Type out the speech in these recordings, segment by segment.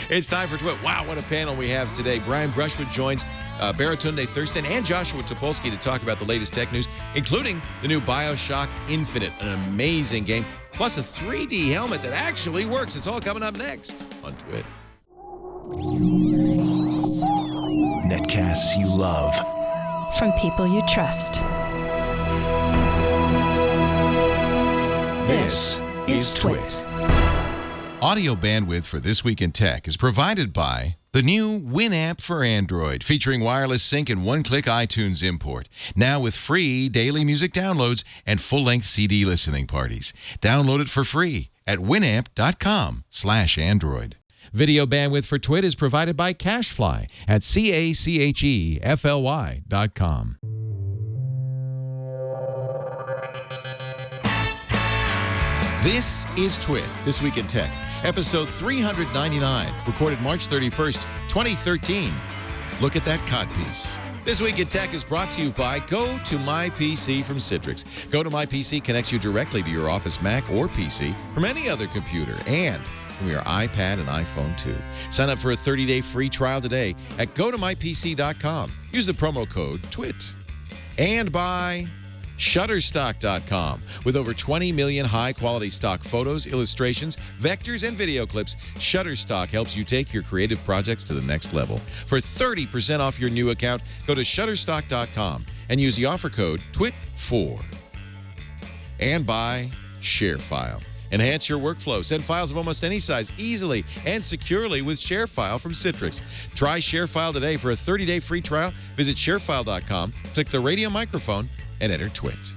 It's time for Twit. Wow, what a panel we have today. Brian Brushwood joins Baratunde Thurston and Joshua Topolsky to talk about the latest tech news, including the new BioShock Infinite, an amazing game, plus a 3D helmet that actually works. It's all coming up next on Twit. Netcasts you love. From people you trust. This is Twit. Audio bandwidth for This Week in Tech is provided by the new Winamp for Android, featuring wireless sync and one-click iTunes import. Now with free daily music downloads and full-length CD listening parties. Download it for free at winamp.com/Android. Video bandwidth for Twit is provided by CacheFly at CacheFly.com. This is Twit, This Week in Tech, episode 399, recorded March 31st, 2013. Look at that codpiece. This Week in Tech is brought to you by Go to My PC from Citrix. Go to My PC connects you directly to your Office Mac or PC from any other computer and from your iPad and iPhone too. Sign up for a 30-day free trial today at gotomypc.com. Use the promo code TWIT. And by Shutterstock.com. With over 20 million high-quality stock photos, illustrations, vectors, and video clips, Shutterstock helps you take your creative projects to the next level. For 30% off your new account, go to Shutterstock.com and use the offer code TWIT4. And by ShareFile. Enhance your workflow. Send files of almost any size easily and securely with ShareFile from Citrix. Try ShareFile today for a 30-day free trial. Visit sharefile.com, click the radio microphone, and enter TWIT.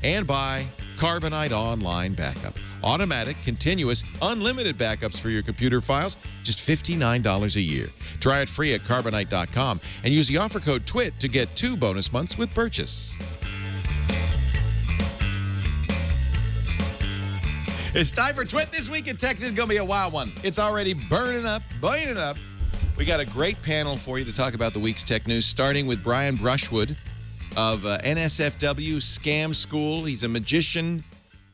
And by Carbonite Online Backup. Automatic, continuous, unlimited backups for your computer files, just $59 a year. Try it free at Carbonite.com and use the offer code TWIT to get 2 bonus months with purchase. It's time for Twit This Week in Tech. This is going to be a wild one. It's already burning up. We got a great panel for you to talk about the week's tech news, starting with Brian Brushwood of NSFW Scam School. He's a magician.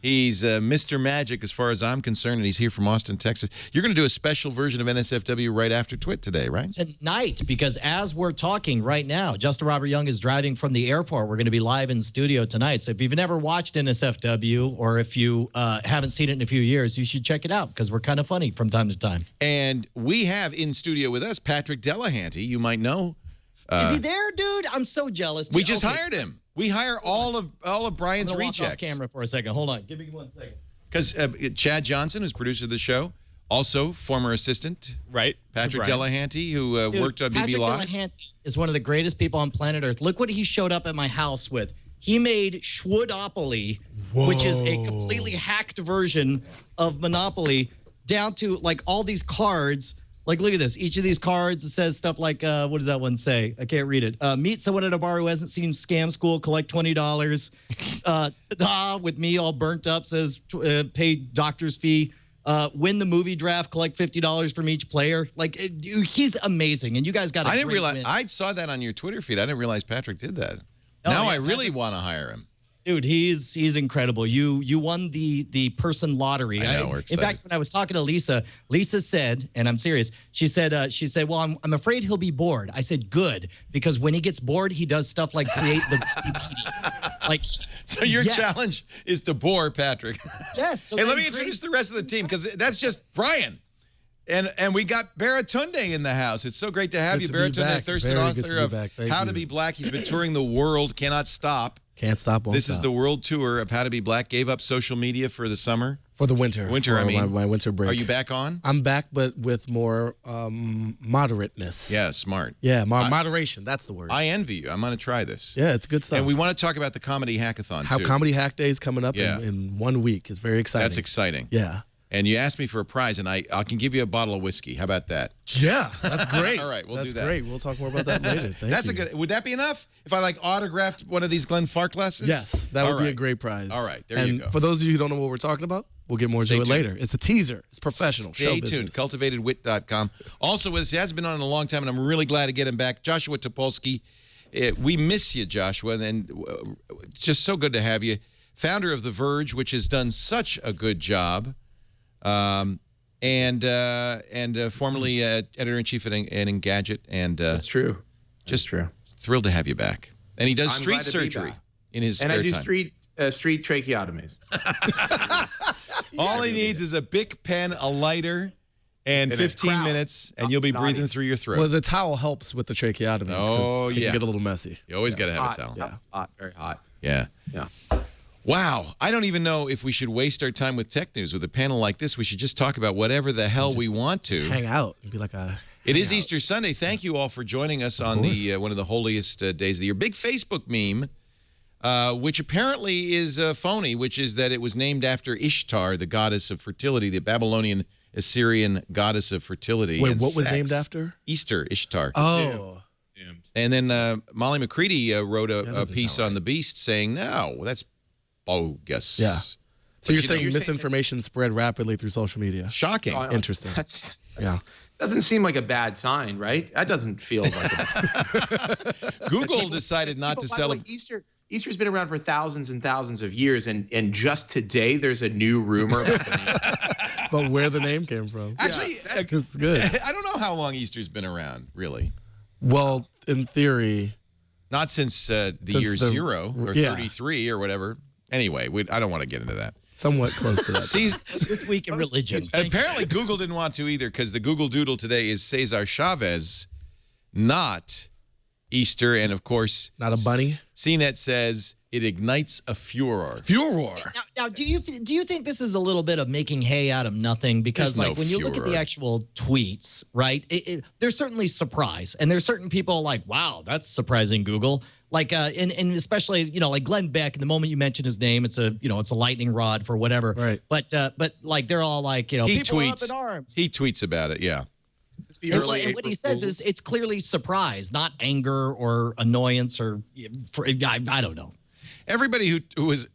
He's Mr. Magic as far as I'm concerned, and he's here from Austin, Texas. You're going to do a special version of NSFW right after Twit today, right? Tonight, because as we're talking right now, Justin Robert Young is driving from the airport. We're going to be live in studio tonight. So if you've never watched NSFW or if you haven't seen it in a few years, you should check it out because we're kind of funny from time to time. And we have in studio with us Patrick Delahanty. You might know. Is he there, dude? I'm so jealous. We just hired him. We hire all of Brian's rejects. Walk off camera for a second. Hold on. Give me 1 second. Because Chad Johnson, who's producer of the show, also former assistant. Right. Patrick Delahanty, who worked on BB Live. Patrick Delahanty is one of the greatest people on planet Earth. Look what he showed up at my house with. He made Schwoodopoly, which is a completely hacked version of Monopoly, down to like all these cards. Like, look at this. Each of these cards, it says stuff like, what does that one say? I can't read it. Meet someone at a bar who hasn't seen Scam School, collect $20. Ta-da, with me all burnt up, says pay doctor's fee. Win the movie draft, collect $50 from each player. Like, he's amazing. And you guys got a I didn't realize. win. I saw that on your Twitter feed. I didn't realize Patrick did that. Now I really want to hire him. Dude, he's incredible. You won the person lottery. I know, we're excited. In fact, when I was talking to Lisa said, and I'm serious, she said, well, I'm afraid he'll be bored. I said, good, because when he gets bored, he does stuff like create the Wikipedia. Like, so your challenge is to bore Patrick. Yes. So hey, let me introduce the rest of the team, because that's just Brian. And we got Baratunde in the house. It's so great to have you, Baratunde Thurston, author of How to Be Black. He's been touring the world, cannot stop. Can't stop, won't This stop. is the world tour of How to Be Black. Gave up social media for the summer. For the winter. I mean. My winter break. Are you back on? I'm back, but with more moderateness. Yeah, smart. Yeah, moderation. That's the word. I envy you. I'm going to try this. Yeah, it's good stuff. And we want to talk about the Comedy Hackathon, too. Comedy Hack Day is coming up in 1 week. It's very exciting. That's exciting. Yeah. And you asked me for a prize, and I can give you a bottle of whiskey. How about that? Yeah, that's great. All right, we'll do that. That's great. We'll talk more about that later. That's a good. Would that be enough if I autographed one of these Glenn Fark glasses? Yes, that would be a great prize. All right, there you go. And for those of you who don't know what we're talking about, we'll get more into it later. It's a teaser. It's professional. Stay tuned. CultivatedWit.com. Also with us, he hasn't been on in a long time, and I'm really glad to get him back. Joshua Topolsky. We miss you, Joshua, and just so good to have you. Founder of The Verge, which has done such a good job. and formerly editor-in-chief at Engadget. And That's true. Just thrilled to have you back. And he does street surgery in his spare time. And I do street tracheotomies. All he needs is a Bic pen, a lighter, and 15 minutes, and you'll be breathing through your throat. Well, the towel helps with the tracheotomies. Oh, it can get a little messy. You always got to have a towel. Yeah. Hot, very hot. Yeah. Wow. I don't even know if we should waste our time with tech news. With a panel like this, we should just talk about whatever the hell we want to. Hang out. It'd be like a... It is Easter Sunday. Thank you all for joining us on the one of the holiest days of the year. Big Facebook meme, which apparently is phony, which is that it was named after Ishtar, the goddess of fertility, the Babylonian Assyrian goddess of fertility. Wait, what was named after? Easter, Ishtar. Oh. And then Molly McCready wrote a piece on The Beast saying, no, that's bogus. Yeah. So you're saying you're misinformation spread rapidly through social media? Shocking. Interesting. Yeah. Doesn't seem like a bad sign, right? That doesn't feel like a Google decided not to celebrate. Easter's been around for thousands and thousands of years, and just today there's a new rumor about the name. But where the name came from. Actually, it's good. I don't know how long Easter's been around, really. Well, in theory. Not since the year 0 or 33 or whatever. Anyway, I don't want to get into that. Somewhat close to that. See, This week in religion. apparently Google didn't want to either, because the Google Doodle today is Cesar Chavez, not Easter. And, of course, not a bunny. CNET says it ignites a furor. Furor. Now, do you think this is a little bit of making hay out of nothing? Because There's like no when you look at the furor. actual tweets, right? There's certainly surprise, and there's certain people like, wow, that's surprising, Google. Like, and especially, like Glenn Beck. The moment you mention his name, it's a lightning rod for whatever. Right. But like they're all like, He people are up tweets. in arms. He tweets about it, yeah. And what he says is it's clearly surprise, not anger or annoyance or I don't know. Everybody who was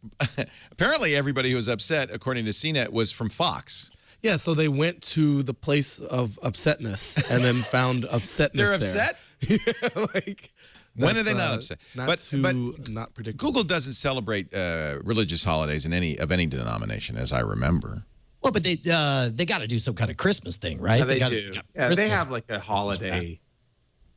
apparently everybody who was upset, according to CNET, was from Fox. Yeah, so they went to the place of upsetness and then found upsetness They're there. upset? Yeah, like, When are they not upset? But not predictable. Google doesn't celebrate religious holidays in any denomination, as I remember. Well, but they got to do some kind of Christmas thing, right? Yeah, they gotta- do. yeah, They have like a holiday.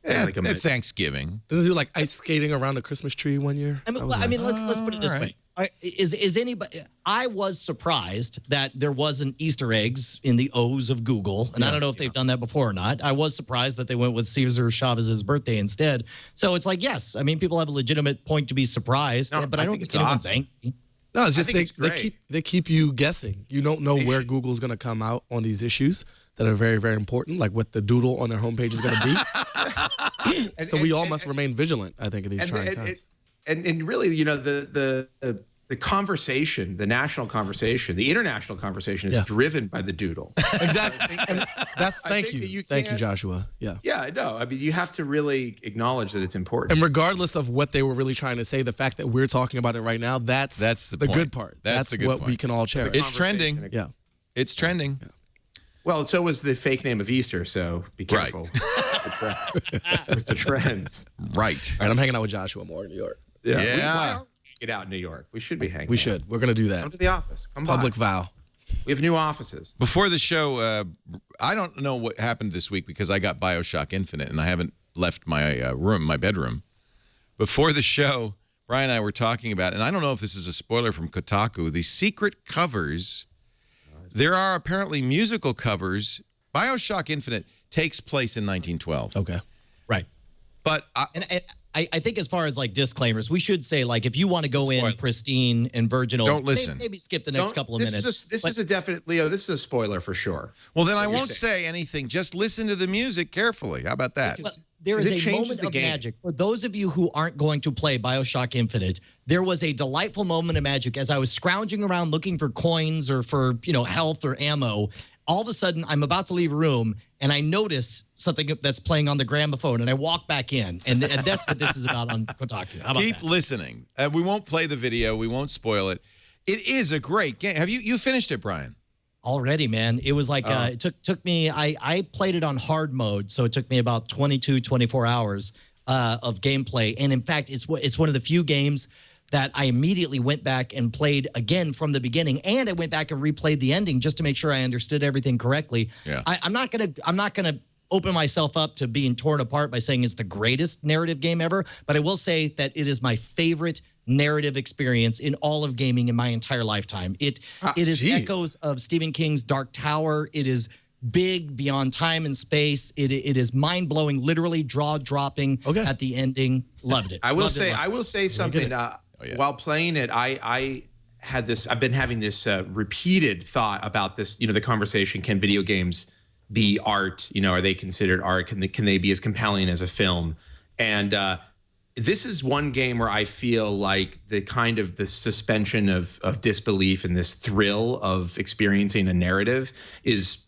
Like a Thanksgiving. Didn't they do like ice skating around a Christmas tree one year? I mean, let's put it this way. Is anybody? I was surprised that there wasn't Easter eggs in the O's of Google, and I don't know if they've done that before or not. I was surprised that they went with Cesar Chavez's birthday instead. So it's like, yes, I mean, people have a legitimate point to be surprised, but I don't think anyone's angry. No, it's just it's they keep you guessing. You don't know where Google's going to come out on these issues that are very, very important, like what the Doodle on their homepage is going to be. So we all must remain vigilant, I think, in these trying times. And really, the conversation, the national conversation, the international conversation is driven by the Doodle. Exactly. And thank you, Joshua. Yeah. Yeah, no, I mean, you have to really acknowledge that it's important. And regardless of what they were really trying to say, the fact that we're talking about it right now, that's the good point. part. That's the good what point. we can all cherish. It's trending. Yeah. It's trending. Yeah. Well, so was the fake name of Easter, so be careful with the trends. Right. All right, I'm hanging out with Joshua more in New York. Yeah. Get out in New York. We should be hanging. We should. We're going to do that. Come to the office. Come Public by. vow. We have new offices. Before the show, I don't know what happened this week because I got BioShock Infinite and I haven't left my my bedroom. Before the show, Brian and I were talking about, and I don't know if this is a spoiler from Kotaku, the secret covers. There are apparently musical covers. BioShock Infinite takes place in 1912. Okay. Right. But I think as far as like disclaimers, we should say like if you want to go in pristine and virginal, don't listen. Maybe skip the next couple of minutes. This is a definite, Leo. This is a spoiler for sure. Well, then I won't say anything. Just listen to the music carefully. How about that? But there is a moment of magic. For those of you who aren't going to play BioShock Infinite, there was a delightful moment of magic as I was scrounging around looking for coins or for, health or ammo. All of a sudden, I'm about to leave a room, and I notice something that's playing on the gramophone, and I walk back in, and that's what this is about on Kotaku. How about Keep that? listening. We won't play the video. We won't spoil it. It is a great game. Have you finished it, Brian? Already, man. It was like it took me. I played it on hard mode, so it took me about 22, 24 hours of gameplay. And in fact, it's one of the few games that I immediately went back and played again from the beginning, and I went back and replayed the ending just to make sure I understood everything correctly. Yeah. I'm not gonna open myself up to being torn apart by saying it's the greatest narrative game ever, but I will say that it is my favorite narrative experience in all of gaming in my entire lifetime. It is echoes of Stephen King's Dark Tower. It is big beyond time and space. It is mind-blowing, literally jaw-dropping at the ending. Loved it. I will say something. While playing it, I've been having this repeated thought about this, the conversation, can video games be art? Are they considered art? Can they be as compelling as a film? And this is one game where I feel like the suspension of disbelief and this thrill of experiencing a narrative is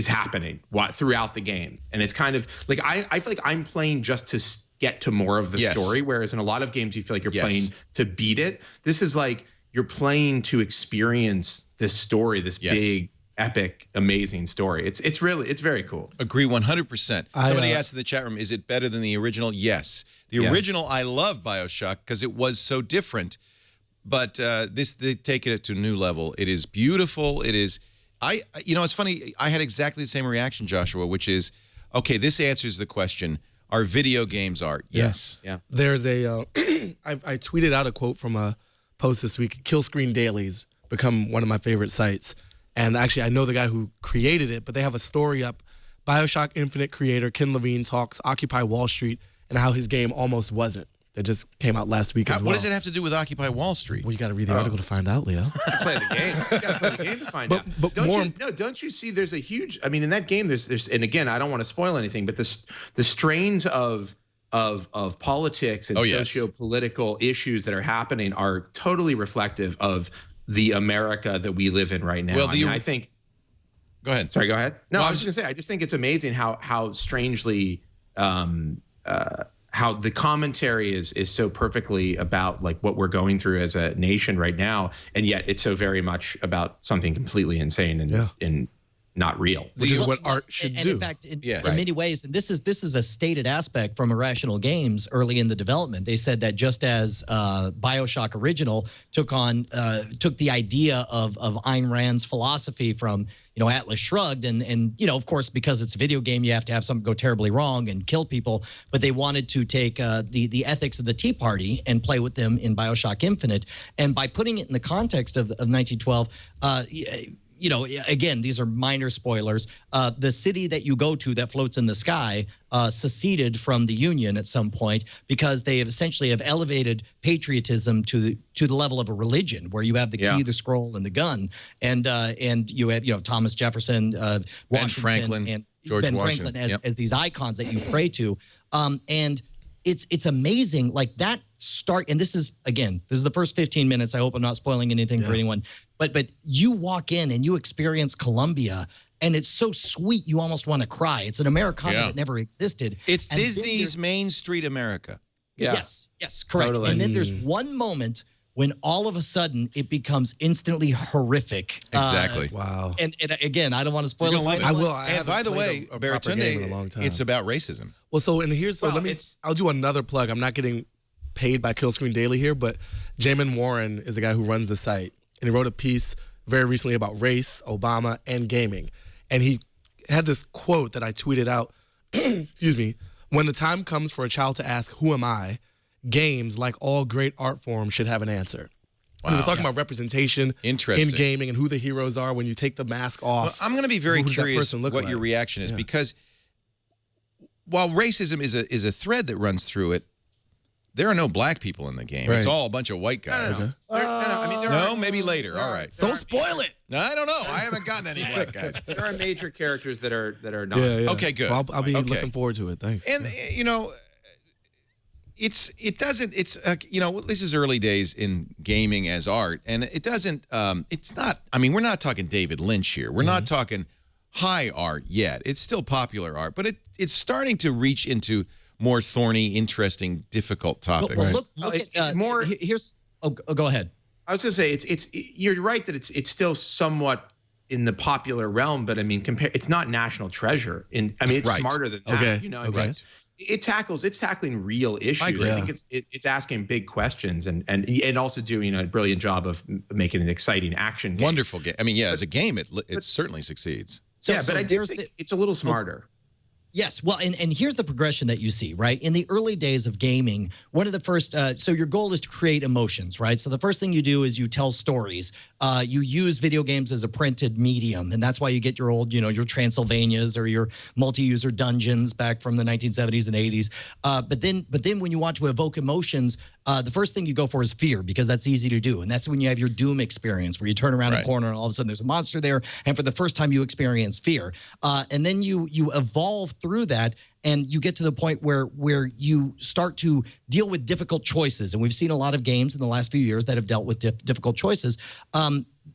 happening throughout the game. And it's kind of like, I feel like I'm playing just to get to more of the story, whereas in a lot of games you feel like you're playing to beat it. This is like you're playing to experience this story, this big, epic, amazing story. It's very cool. Agree 100%. Somebody asked in the chat room, is it better than the original? Yes. The original, I love BioShock because it was so different. But they take it to a new level. It is beautiful. It is, it's funny. I had exactly the same reaction, Joshua, which is, okay, this answers the question, are video games art? Yes. Yeah. There's a, I tweeted out a quote from a post this week. Kill Screen Daily's become one of my favorite sites. And actually, I know the guy who created it, but they have a story up. BioShock Infinite creator Ken Levine talks Occupy Wall Street and how his game almost wasn't. That just came out last week as well. What does it have to do with Occupy Wall Street? Well, you got to read the article to find out, Leo. Play the game. You got to play the game to find out. But don't you see there's a huge, in that game, there's and again, I don't want to spoil anything, but the strains of politics and socio-political issues that are happening are totally reflective of the America that we live in right now. Well, I think. Go ahead. Sorry, go ahead. No, I was just gonna say. I just think it's amazing how strangely how the commentary is so perfectly about like what we're going through as a nation right now, and yet it's so very much about something completely insane and not real. Which is what art should do. In fact, in many ways, and this is a stated aspect from Irrational Games early in the development. They said that just as BioShock Original took the idea of Ayn Rand's philosophy from Atlas Shrugged, and of course, because it's a video game, you have to have something go terribly wrong and kill people. But they wanted to take the ethics of the Tea Party and play with them in BioShock Infinite, and by putting it in the context of 1912. Again, these are minor spoilers. The city that you go to that floats in the sky seceded from the Union at some point because they have essentially elevated patriotism to the level of a religion, where you have the key, the scroll, and the gun, and you have Thomas Jefferson, Washington, Ben Franklin, and George Ben Washington Franklin as these icons that you pray to, and it's amazing, like that start. And this is the first 15 minutes. I hope I'm not spoiling anything for anyone. But you walk in and you experience Columbia, and it's so sweet you almost want to cry. It's an Americana that never existed. It's Disney's Main Street America. Yeah. Yes, correct. Totally. And then there's one moment when all of a sudden it becomes instantly horrific. Exactly. Wow. And again, I don't want to spoil it. I will. And by the way, Baratunde, it's about racism. Well, I'll do another plug. I'm not getting paid by Kill Screen Daily here, but Jamin Warren is the guy who runs the site, and he wrote a piece very recently about race, Obama, and gaming. And he had this quote that I tweeted out, excuse me, when the time comes for a child to ask, who am I? Games, like all great art forms, should have an answer. Wow. He was talking about representation in gaming and who the heroes are when you take the mask off. Well, I'm going to be very curious what your reaction is, because while racism is a thread that runs through it, there are no black people in the game. Right. It's all a bunch of white guys. No, maybe later. All right. Don't spoil it. I don't know. I haven't gotten any black guys. There are major characters that are not. Yeah. Okay, good. So I'll be looking forward to it. Thanks. And this is early days in gaming as art, and it doesn't. It's not. We're not talking David Lynch here. We're not talking high art yet. It's still popular art, but it's starting to reach into more thorny, interesting, difficult topics. Well, look at more. Here's. Go ahead. I was going to say you're right that it's still somewhat in the popular realm, but it's not national treasure. It's smarter than that. Okay. Right. it's tackling real issues. I think it's asking big questions and also doing a brilliant job of making an exciting action game. Wonderful game. I mean, yeah, as a game, it certainly succeeds. But I do think it's a little smarter. Yes. Well, and here's the progression that you see, right? In the early days of gaming, one of the first, so your goal is to create emotions, right? So the first thing you do is you tell stories. You use video games as a printed medium, and that's why you get your old, your Transylvanias or your multi-user dungeons back from the 1970s and 80s. But then when you want to evoke emotions, the first thing you go for is fear, because that's easy to do. And that's when you have your Doom experience, where you turn around a corner and all of a sudden there's a monster there. And for the first time you experience fear. And then you evolve through that, and you get to the point where you start to deal with difficult choices. And we've seen a lot of games in the last few years that have dealt with difficult choices.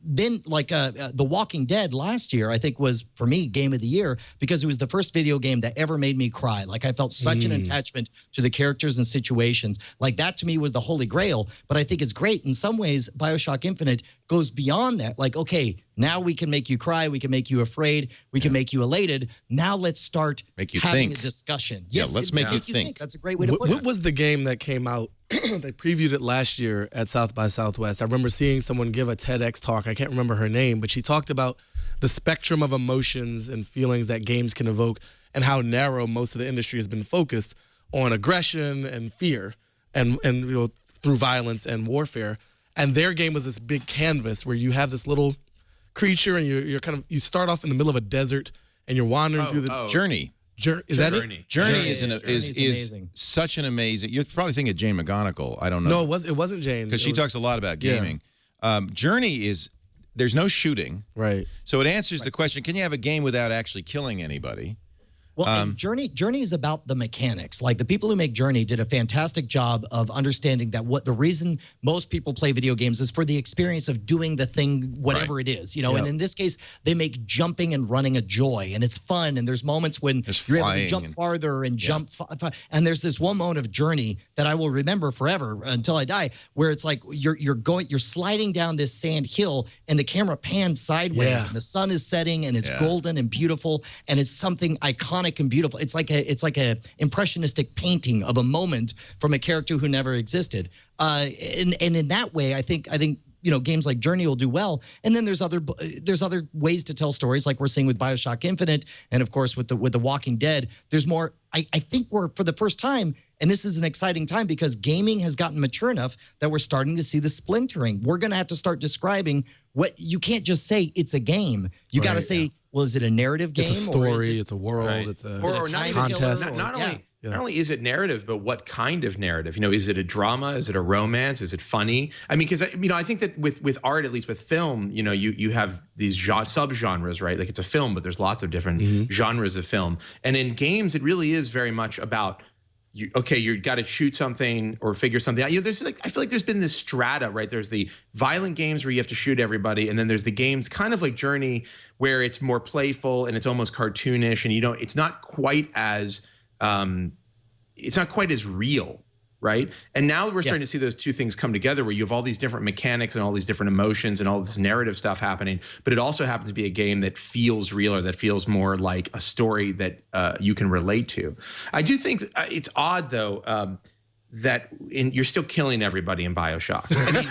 Then like The Walking Dead last year, I think was, for me, game of the year, because it was the first video game that ever made me cry. Like I felt such an attachment to the characters and situations. Like that to me was the holy grail. But I think it's great. In some ways, BioShock Infinite goes beyond that. Like, okay, now we can make you cry. We can make you afraid. We can make you elated. Now let's start having a discussion. Yes, let's make you think. That's a great way to put it. What was the game that came out? They previewed it last year at South by Southwest. I remember seeing someone give a TEDx talk. I can't remember her name, but she talked about the spectrum of emotions and feelings that games can evoke and how narrow most of the industry has been focused on aggression and fear and through violence and warfare. And their game was this big canvas where you have this little creature and you start off in the middle of a desert and you're wandering through the Journey. Is that it? Journey is such an amazing. You're probably thinking of Jane McGonigal. I don't know. No, it wasn't Jane, because she talks a lot about gaming. Journey is, there's no shooting, right? So it answers the question: can you have a game without actually killing anybody? Well, and Journey is about the mechanics. Like the people who make Journey did a fantastic job of understanding that the reason most people play video games is for the experience of doing the thing, whatever it is, And in this case, they make jumping and running a joy, and it's fun. And there's moments when you're able to jump farther and jump. And there's this one moment of Journey that I will remember forever until I die, where it's like you're sliding down this sand hill, and the camera pans sideways, and the sun is setting, and it's golden and beautiful, and it's something iconic and beautiful. It's like a impressionistic painting of a moment from a character who never existed. And in that way, I think games like Journey will do well. And then there's other ways to tell stories, like we're seeing with BioShock Infinite, and of course with the Walking Dead. There's more. I think we're, for the first time, and this is an exciting time because gaming has gotten mature enough that we're starting to see the splintering. We're going to have to start describing what you can't just say it's a game. You got to say, well, is it a narrative game? It's a story. It's a world. It's a contest. Not only is it narrative, but what kind of narrative? Is it a drama? Is it a romance? Is it funny? I mean, because I think that with art, at least with film, you have these subgenres, right? Like it's a film, but there's lots of different genres of film. And in games, it really is very much about you got to shoot something or figure something out. There's I feel like there's been this strata, right? There's the violent games where you have to shoot everybody, and then there's the games kind of like Journey, where it's more playful and it's almost cartoonish, and it's not quite as real, right? And now we're starting to see those two things come together, where you have all these different mechanics and all these different emotions and all this narrative stuff happening, but it also happens to be a game that feels real, or that feels more like a story that you can relate to. I do think it's odd, though, that you're still killing everybody in BioShock.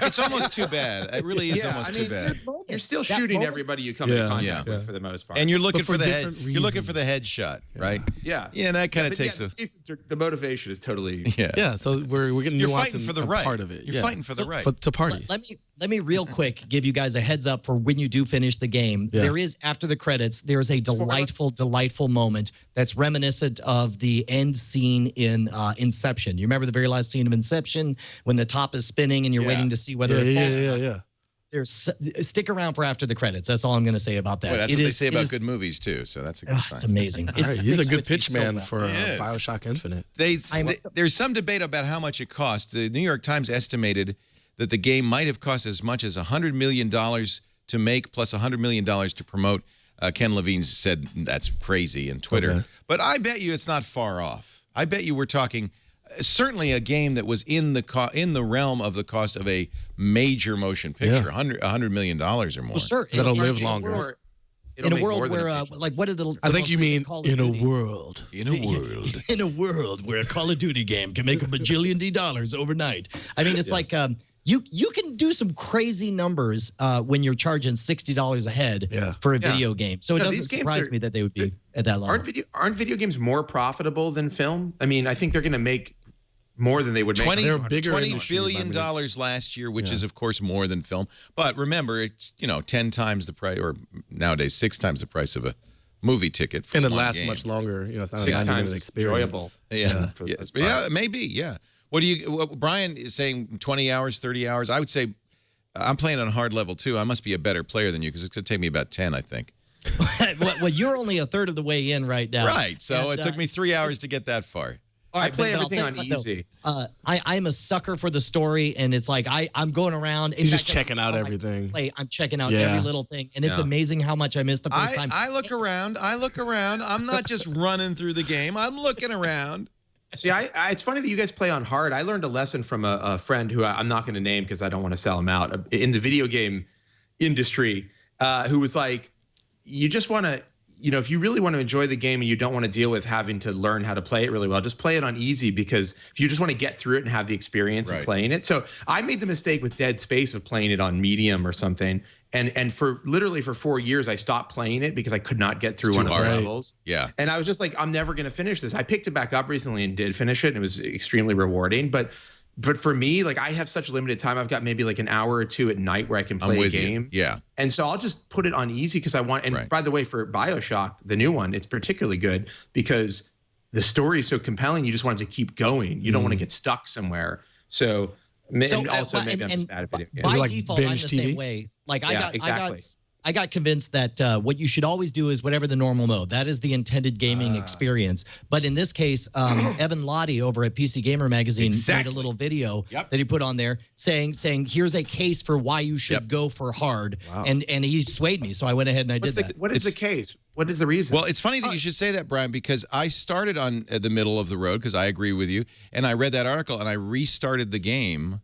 It's almost too bad. It really is almost too bad. You're still shooting everybody you come in contact with, for the most part. And you're looking for the head. You're looking for the headshot, right? Yeah. Yeah, that kind of takes the motivation is totally So we're getting you're fighting for the right part of it. You're fighting for the right to party. Let me real quick give you guys a heads up for when you do finish the game. There is, after the credits, there is a delightful moment that's reminiscent of the end scene in Inception. You remember the very last scene of Inception when the top is spinning and you're waiting to see whether it falls or not? Stick around for after the credits. That's all I'm going to say about that. Well, that's what they say about good movies too. So that's a good sign. It's amazing. He's a good pitch man for BioShock Infinite. There's some debate about how much it costs. The New York Times estimated that the game might have cost as much as $100 million to make, plus $100 million to promote. Ken Levine said that's crazy in Twitter. Okay. But I bet you it's not far off. I bet you we're talking certainly a game that was in the realm of the cost of a major motion picture, $100 million or more. Well, sure. That'll live longer. in a world where, like, what did the I think you mean Call of in a Duty? world. In a world. In a world where a Call of Duty game can make $1 bajillion overnight. I mean, it's like you can do some crazy numbers when you're charging $60 a head for a video game. So it doesn't surprise me that they would be at that level. Aren't video games more profitable than film? I mean, I think they're going to make more than they would make. $20 billion last year, which is, of course, more than film. But remember, it's 10 times the price, or nowadays 6 times the price of a movie ticket. For and it lasts much longer. It's not 6 times experience. enjoyable. Maybe. What Brian is saying 20 hours, 30 hours. I would say I'm playing on hard level too. I must be a better player than you because it's going to take me about 10, I think. Well, you're only a third of the way in right now. Right. So it took me 3 hours to get that far. All right, I play everything on easy. I'm a sucker for the story, and it's like I'm going around. He's just checking out everything. I'm checking out every little thing, and it's amazing how much I missed the first time. I look around. I'm not just running through the game. I'm looking around. See, it's funny that you guys play on hard. I learned a lesson from a friend who I'm not going to name because I don't want to sell him out in the video game industry, who was like, you just want to. If you really want to enjoy the game and you don't want to deal with having to learn how to play it really well, just play it on easy, because if you just want to get through it and have the experience of playing it. So I made the mistake with Dead Space of playing it on medium or something. And for literally for 4 years, I stopped playing it because I could not get through one of the levels. Yeah. And I was just like, I'm never going to finish this. I picked it back up recently and did finish it. And it was extremely rewarding. But for me, like, I have such limited time. I've got maybe like an hour or two at night where I can play a game. Yeah. And so I'll just put it on easy because I want. And by the way, for BioShock, the new one, it's particularly good because the story is so compelling. You just want it to keep going. You don't want to get stuck somewhere. So also maybe I'm just bad at video games. By like default, I'm the binge same TV? way. Like exactly. I got convinced that what you should always do is whatever the normal mode. That is the intended gaming experience. But in this case, Evan Lottie over at PC Gamer Magazine made a little video that he put on there saying here's a case for why you should go for hard. Wow. And he swayed me, so I went ahead and I did that. What is the case? What is the reason? Well, it's funny that you should say that, Brian, because I started on the middle of the road because I agree with you, and I read that article and I restarted the game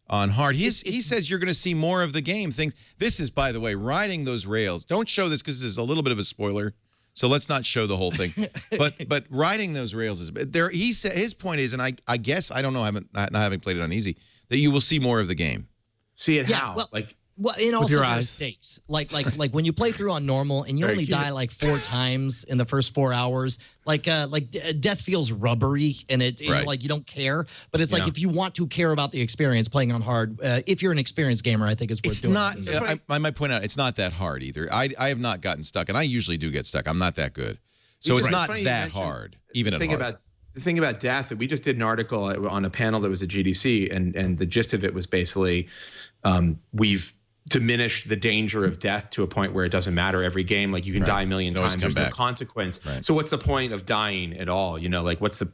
on hard. He says you're going to see more of the game. This is, by the way, riding those rails. Don't show this because this is a little bit of a spoiler, so let's not show the whole thing. but riding those rails is there. He said his point is, and I guess I don't know, not having played it on easy, that you will see more of the game. See it how? Well, and also your there are eyes. stakes. Like when you play through on normal and you only die like 4 times in the first 4 hours, death feels rubbery and like you don't care. But it's like if you want to care about the experience playing on hard, if you're an experienced gamer, I think it's worth doing. I might point out it's not that hard either. I have not gotten stuck, and I usually do get stuck. I'm not that good, so it's not that hard. Even at hard. The thing about death, we just did an article on a panel that was at GDC, and the gist of it was basically we've diminish the danger of death to a point where it doesn't matter every game. Like you can die a million times. There's no consequence. So what's the point of dying at all?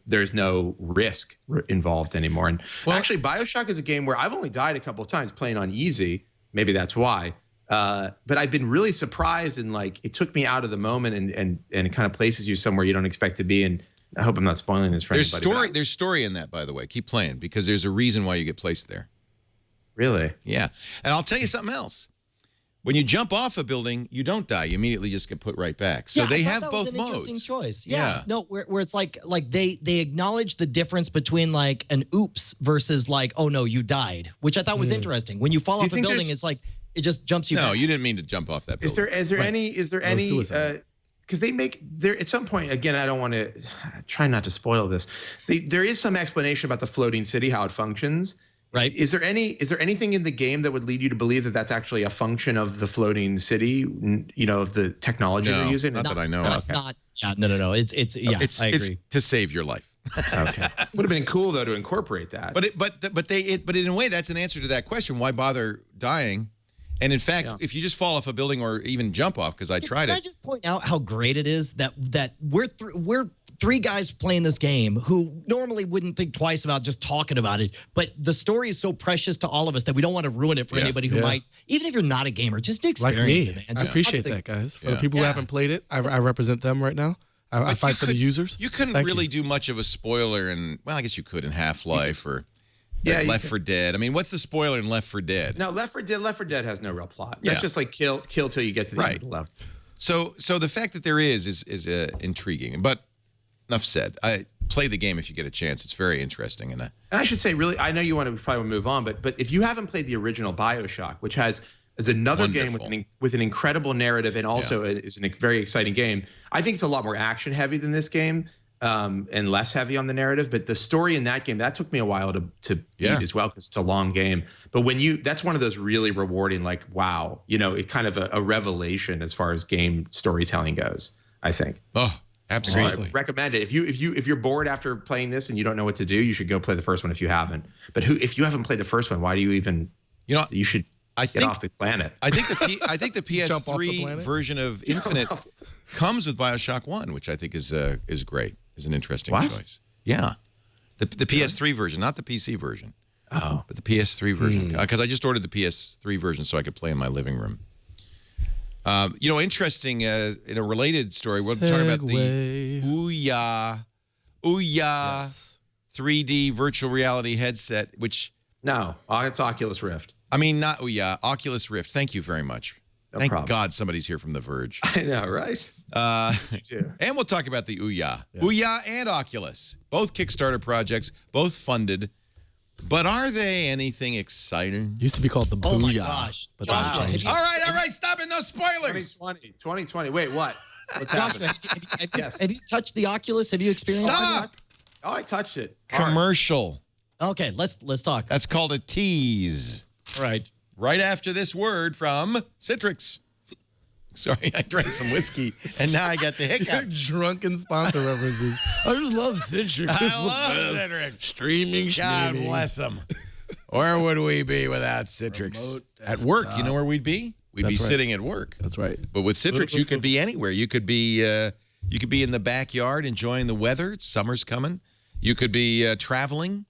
There's no risk involved anymore. And actually BioShock is a game where I've only died a couple of times playing on easy. Maybe that's why. But I've been really surprised, and it took me out of the moment and it kind of places you somewhere you don't expect to be. And I hope I'm not spoiling this for anybody. There's story in that, by the way. Keep playing because there's a reason why you get placed there. Really? Yeah. And I'll tell you something else. When you jump off a building, you don't die. You immediately just get put right back. So they have both modes. Interesting choice. Yeah. No, where it's like they acknowledge the difference between like an oops versus like, oh no, you died, which I thought was interesting. When you fall off a building, it's like it just jumps you back. No, you didn't mean to jump off that building. Is there any because they make there at some point, again, I don't want to try not to spoil this. There is some explanation about the floating city, how it functions. Right. Is there anything in the game that would lead you to believe that that's actually a function of the floating city, of the technology they're using? Not that I know of. No. It's I agree. It's to save your life. Okay. Would have been cool though to incorporate that. But in a way, that's an answer to that question. Why bother dying? And in fact, if you just fall off a building or even jump off, because I tried it. Can I just point out how great it is that we're 3 guys playing this game who normally wouldn't think twice about just talking about it, but the story is so precious to all of us that we don't want to ruin it for anybody who might, even if you're not a gamer, just experience it, man. I appreciate that, guys. For the people who haven't played it, I represent them right now. I fight for the users. You couldn't really do much of a spoiler, and well, I guess you could in Half-Life or Left 4 Dead. I mean, what's the spoiler in Left 4 Dead? No, Left 4 Dead has no real plot. That's just like kill till you get to the end of the level. So the fact that there is intriguing. But enough said. I play the game if you get a chance. It's very interesting. And I should say, really, I know you want to probably move on, but if you haven't played the original BioShock, which is another game with an incredible narrative and also is a very exciting game, I think it's a lot more action heavy than this game. And less heavy on the narrative, but the story in that game, that took me a while to beat as well, because it's a long game. But that's one of those really rewarding, like, wow, it kind of a revelation as far as game storytelling goes, I think. Oh, absolutely. I recommend it. If you're bored after playing this and you don't know what to do, you should go play the first one if you haven't. But if you haven't played the first one, why do you even, you should get off the planet. I think the PS3 version of Infinite comes with BioShock 1, which I think is great. Is an interesting choice. Yeah. The PS3 version, not the PC version. Oh. But the PS3 version. Because I just ordered the PS3 version so I could play in my living room. Interesting, in a related story, we're talking about the Ouya 3D virtual reality headset, which... No, it's Oculus Rift. I mean, not Ouya, Oculus Rift. Thank you very much. Thank God somebody's here from The Verge. I know, right? And we'll talk about the Ouya. Yeah. Ouya and Oculus. Both Kickstarter projects, both funded. But are they anything exciting? Used to be called the Booyah. Oh my gosh. But Josh, changed. All right. Stop it. No spoilers. 2020. Wait, what? What's happening? Have you touched the Oculus? Have you experienced it? Oh, I touched it. Commercial. Okay, let's talk. That's called a tease. Right. Right after this word from Citrix. Sorry, I drank some whiskey, and now I got the hiccup. Drunken sponsor references. I just love Citrix. I love Citrix. Streaming. God bless them. Where would we be without Citrix? At work, you know where we'd be? We'd be sitting at work. That's right. But with Citrix, you could be anywhere. You could be in the backyard enjoying the weather. Summer's coming. You could be traveling.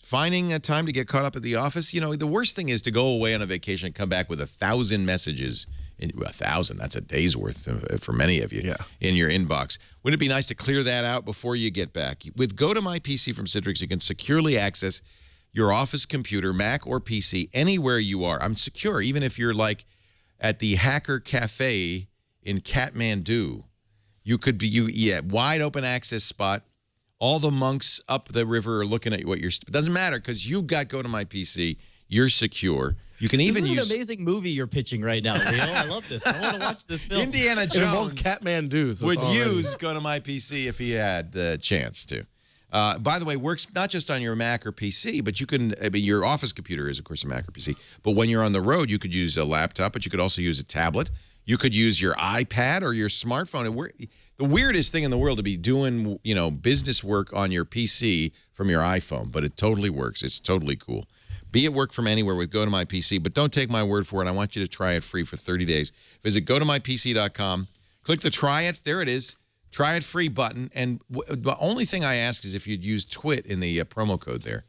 Finding a time to get caught up at the office. The worst thing is to go away on a vacation and come back with 1,000 messages. 1,000, that's a day's worth for many of you in your inbox. Wouldn't it be nice to clear that out before you get back? With Go to My PC from Citrix, you can securely access your office computer, Mac or PC, anywhere you are. I'm secure, even if you're like at the Hacker Cafe in Kathmandu. You could be, wide open access spot. All the monks up the river are looking at what you're... It doesn't matter because you got Go to My PC. You're secure. You can even use... This is an amazing movie you're pitching right now, Leo. I love this. I want to watch this film. Indiana Jones Kathmandu, would use Go to My PC if he had the chance to. By the way, works not just on your Mac or PC, but you can... your office computer is, of course, a Mac or PC. But when you're on the road, you could use a laptop, but you could also use a tablet. You could use your iPad or your smartphone. The weirdest thing in the world to be doing, business work on your PC from your iPhone, but it totally works. It's totally cool. Be at work from anywhere with Go to My PC, but don't take my word for it. I want you to try it free for 30 days. Visit gotomypc.com. Click the try it. There it is. Try it free button. And the only thing I ask is if you'd use TWIT in the promo code there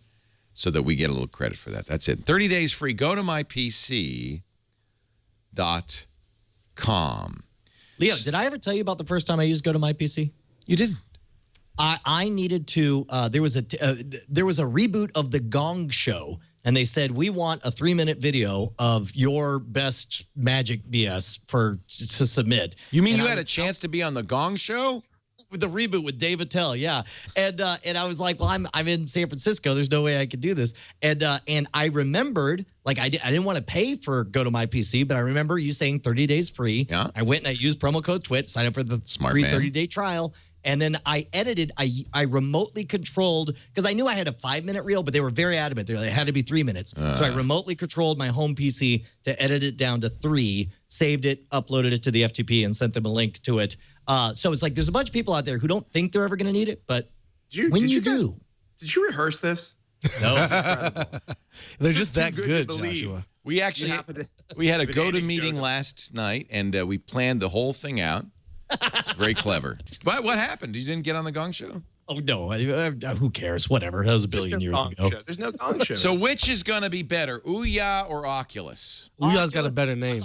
so that we get a little credit for that. That's it. 30 days free. Gotomypc.com. Leo, did I ever tell you about the first time I used Go to My PC? You didn't. I needed to. There was a reboot of the Gong Show, and they said we want a 3-minute video of your best magic BS to submit. You mean you had a chance to be on the Gong Show? With the reboot with Dave Attell, yeah, and I was like, well, I'm in San Francisco. There's no way I could do this, and I remembered, like, I didn't want to pay for Go to My PC, but I remember you saying 30 days free. Yeah, I went and I used promo code TWIT, signed up for the free 30-day trial, and then I edited. I remotely controlled because I knew I had a 5-minute reel, but they were very adamant. They had to be 3 minutes, so I remotely controlled my home PC to edit it down to 3, saved it, uploaded it to the FTP, and sent them a link to it. So it's like there's a bunch of people out there who don't think they're ever going to need it, but when you do. Did you rehearse this? No. They're just that good, Joshua. We actually we had a go-to meeting last night, and we planned the whole thing out. It's very clever. But what happened? You didn't get on the Gong Show? Oh, no. Who cares? Whatever. That was a billion years ago. There's no Gong Show. So which is going to be better, Ouya or Oculus? Ouya's got a better name.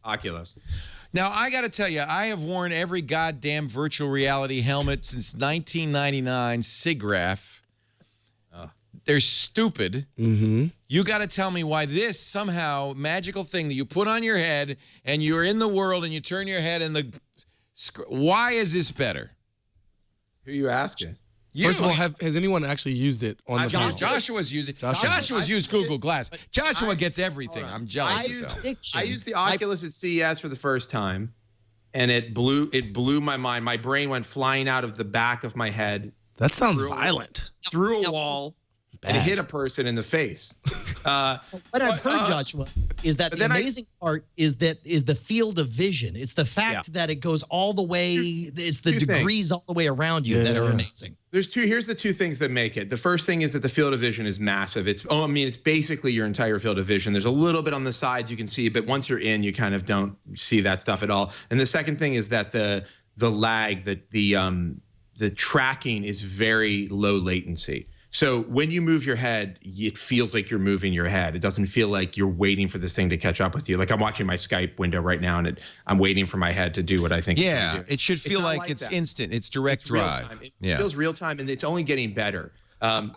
Oculus. Now, I got to tell you, I have worn every goddamn virtual reality helmet since 1999, SIGGRAPH. They're stupid. Mm-hmm. You got to tell me why this somehow magical thing that you put on your head and you're in the world and you turn your head and why is this better? Who are you asking? First of all, has anyone actually used it on the panel? Joshua's using. Joshua's used Google Glass. Joshua gets everything. I'm jealous. I used the Oculus at CES for the first time, and it blew my mind. My brain went flying out of the back of my head. That sounds violent. Through a wall. And it hit a person in the face. What I've heard, Joshua, is that the amazing part is the field of vision. It's the fact that it goes all the way. It's the degrees all the way around you that are amazing. Here's the two things that make it. The first thing is that the field of vision is massive. It's basically your entire field of vision. There's a little bit on the sides you can see, but once you're in, you kind of don't see that stuff at all. And the second thing is that the lag, the tracking is very low latency. So when you move your head, it feels like you're moving your head. It doesn't feel like you're waiting for this thing to catch up with you. Like I'm watching my Skype window right now, and I'm waiting for my head to do what I think. Yeah, it should feel like it's instant. It's direct drive. It feels real time, and it's only getting better.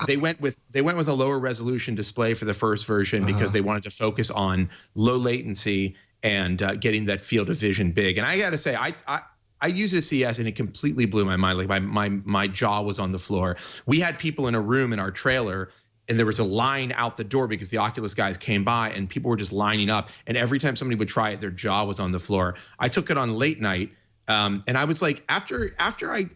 They went with a lower resolution display for the first version because they wanted to focus on low latency and getting that field of vision big. And I got to say, I used it at CES and it completely blew my mind. Like my jaw was on the floor. We had people in a room in our trailer and there was a line out the door because the Oculus guys came by and people were just lining up. And every time somebody would try it, their jaw was on the floor. I took it on late night. And I was like, after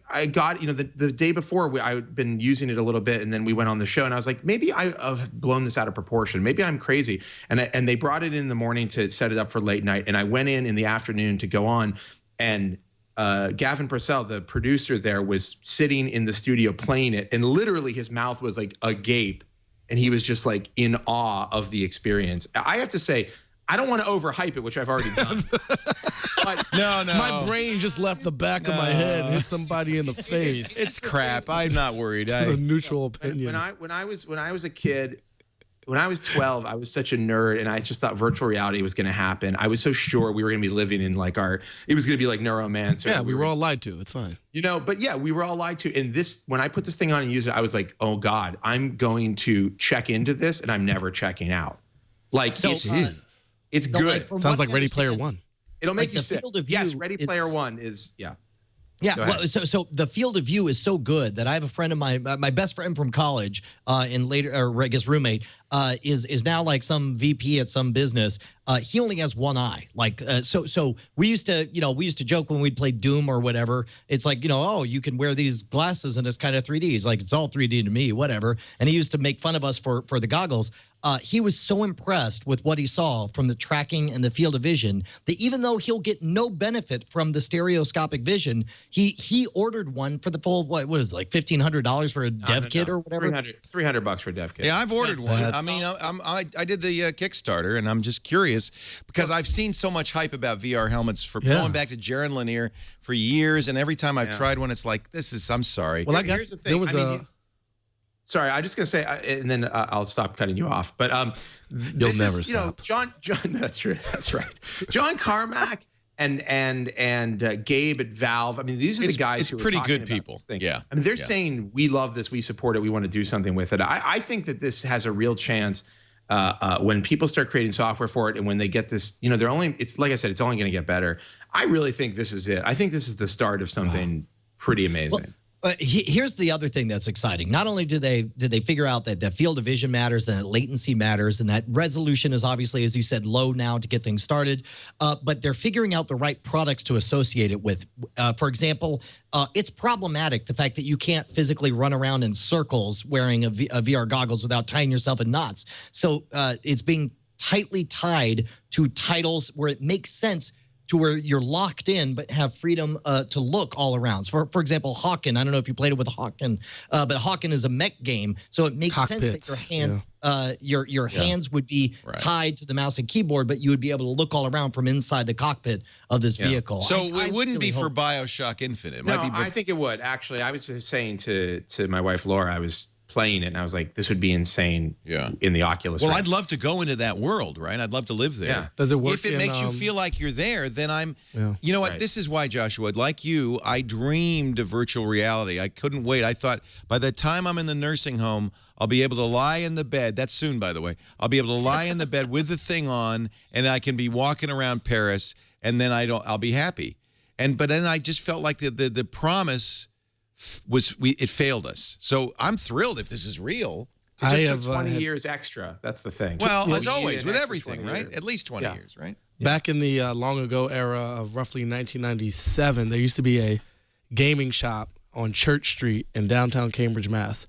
I got, the day before I'd been using it a little bit and then we went on the show and I was like, maybe I've blown this out of proportion. Maybe I'm crazy. And they brought it in the morning to set it up for late night. And I went in the afternoon to go on and Gavin Purcell, the producer there, was sitting in the studio playing it, and literally his mouth was like agape, and he was just like in awe of the experience. I have to say, I don't want to overhype it, which I've already done. But no. My brain just left the back of my head and hit somebody in the face. It's crap. I'm not worried. It's a neutral opinion. When I was a kid, when I was 12, I was such a nerd, and I just thought virtual reality was going to happen. I was so sure we were going to be living in it was going to be like Neuromancer. Yeah, we were all lied to. It's fine. But yeah, we were all lied to. And when I put this thing on and used it, I was like, oh God, I'm going to check into this, and I'm never checking out. Like, it's good. Sounds like Ready Player One. It'll make you sick. Yes, Ready Player One is, yeah. Yeah, well, so the field of view is so good that I have a friend of mine, my best friend from college, roommate, is now like some VP at some business. He only has one eye. So we used to joke when we'd play Doom or whatever. It's like, oh, you can wear these glasses and it's kind of 3D. He's like, it's all 3D to me, whatever. And he used to make fun of us for the goggles. He was so impressed with what he saw from the tracking and the field of vision that even though he'll get no benefit from the stereoscopic vision, he ordered one for the full, what was it, like $1,500 for a dev kit or whatever? $300 for a dev kit. Yeah, I've ordered one. I mean, I did the Kickstarter, and I'm just curious because I've seen so much hype about VR helmets going back to Jaron Lanier for years, and every time I've tried one, it's like, I'm sorry. Well, here's the thing. Sorry, I'm just gonna say, and then I'll stop cutting you off. But you'll never stop. John. That's true. That's right. John Carmack and Gabe at Valve. I mean, these are the guys who are pretty talking good about people. This thing. Yeah. I mean, they're saying we love this, we support it, we want to do something with it. I think that this has a real chance when people start creating software for it, and when they get this, it's like I said, it's only going to get better. I really think this is it. I think this is the start of something pretty amazing. Here's the other thing that's exciting. Not only did they figure out that the field of vision matters, that latency matters, and that resolution is obviously, as you said, low now to get things started, but they're figuring out the right products to associate it with. For example, it's problematic, the fact that you can't physically run around in circles wearing a VR goggles without tying yourself in knots. So it's being tightly tied to titles where it makes sense to where you're locked in but have freedom to look all around. So for example, Hawken, I don't know if you played it with Hawken, but Hawken is a mech game, so it makes sense that your hands your hands would be tied to the mouse and keyboard, but you would be able to look all around from inside the cockpit of this vehicle. So it wouldn't be for BioShock Infinite. It might be I think it would, actually. I was just saying to my wife, Laura, I was playing it, and I was like, this would be insane. Yeah. In the Oculus. Well, Rift. I'd love to go into that world, right? I'd love to live there. Yeah. Does it work? If it makes you feel like you're there, then I'm. Yeah. You know what? Right. This is why, Joshua. Like you, I dreamed of virtual reality. I couldn't wait. I thought by the time I'm in the nursing home, I'll be able to lie in the bed. That's soon, by the way. I'll be able to lie in the bed with the thing on, and I can be walking around Paris, and then I'll be happy. But then I just felt like the promise it failed us. So I'm thrilled if this is real. It just took 20 years extra. That's the thing. Well, as always, with everything, right? Years. At least 20 years, right? Back in the long ago era of roughly 1997, there used to be a gaming shop on Church Street in downtown Cambridge, Mass.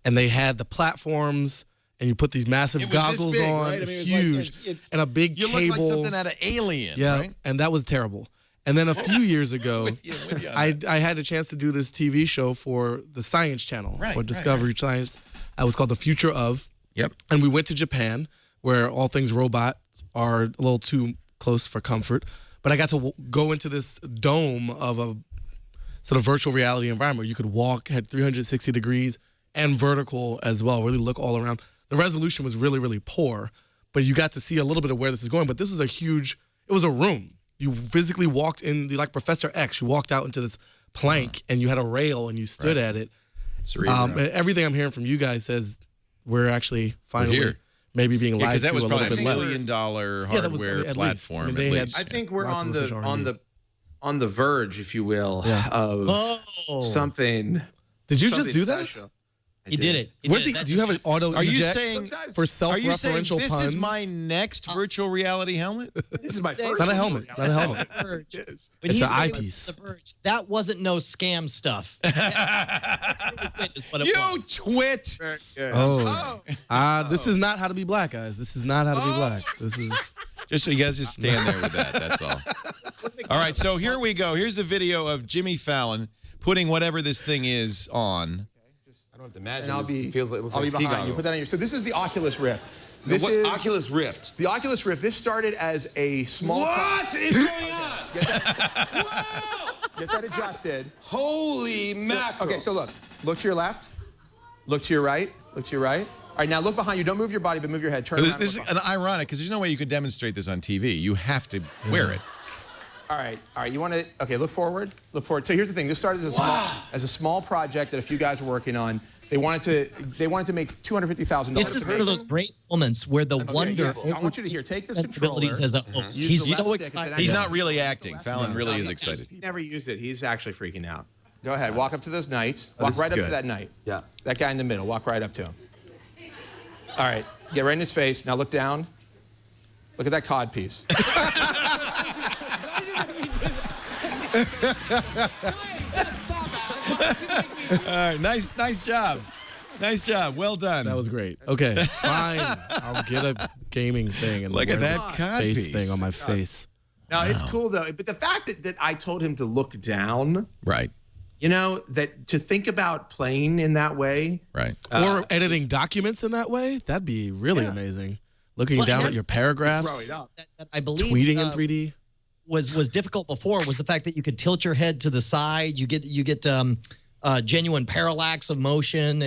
And they had the platforms, and you put these massive goggles big, on, right? I mean, huge, and a big you cable. look like something out of Alien, yeah, right? and that was terrible. And then a few years ago, with you on I had a chance to do this TV show for the Science Channel, for Discovery Science. It was called The Future Of. Yep. And we went to Japan, where all things robots are a little too close for comfort. But I got to go into this dome of a sort of virtual reality environment where you could walk, had 360 degrees and vertical as well, really look all around. The resolution was really, really poor, but you got to see a little bit of where this is going. But this was it was a room. You physically walked in, like Professor X, you walked out into this plank and you had a rail and you stood at it. And everything I'm hearing from you guys says we're actually finally maybe being lied to that was a little probably bit $1 less. billion hardware platform. At least. I think we're Lots on of official R&D. on the verge, if you will, of something. Did you just do that? Special. He did it. He What did it. do you have an auto Are you eject saying for Are you saying self-referential this puns? is my next virtual reality helmet? This is my first. It's not a helmet. It's not a helmet. When It's he an said eyepiece. The Verge, that wasn't no scam stuff. That's what it You was. twit! This is not how to be black, guys. This is not how to be black. This is Just so you guys just stand there with that. That's all. All right, so here we go. Here's the video of Jimmy Fallon putting whatever this thing is on. I don't have to imagine. And It feels like it looks I'll like be ski behind you. goggles. Put that on your. So this is the Oculus Rift. This is Oculus Rift. the Oculus Rift. This started as a small. What is going on? Get that adjusted. Holy mackerel! Okay, so look to your left, look to your right, look to your right. All right, now look behind you. Don't move your body, but move your head. Turn around. This look is ironic because there's no way you could demonstrate this on TV. You have to wear it. All right. You want to? Okay, look forward. Look forward. So here's the thing. This started as a small project that a few guys were working on. They wanted to make $250,000. This is one of those great moments where the wonder I want you to hear. Take this sensibilities controller. as a host. Use He's the left so stick. It's excited. an He's idea. not really acting. Fallon really is excited. He's never used it. He's actually freaking out. Go ahead. Walk up to those knights. Walk this is right up to good. that knight. Yeah. That guy in the middle. Walk right up to him. All right. Get right in his face. Now look down. Look at that codpiece. Nice job. Nice job. Well done. that was great. Okay, fine. I'll get a gaming thing and Look at wear that the face codpiece. thing on my face. No, it's cool though. But the fact that I told him to look down, Right. you know, that to think about playing in that way. Right. Or editing documents in that way. That'd be really amazing. Looking down at your paragraphs, Throw it up. That I believe tweeting in 3D. was difficult before was the fact that you could tilt your head to the side. You get genuine parallax of motion.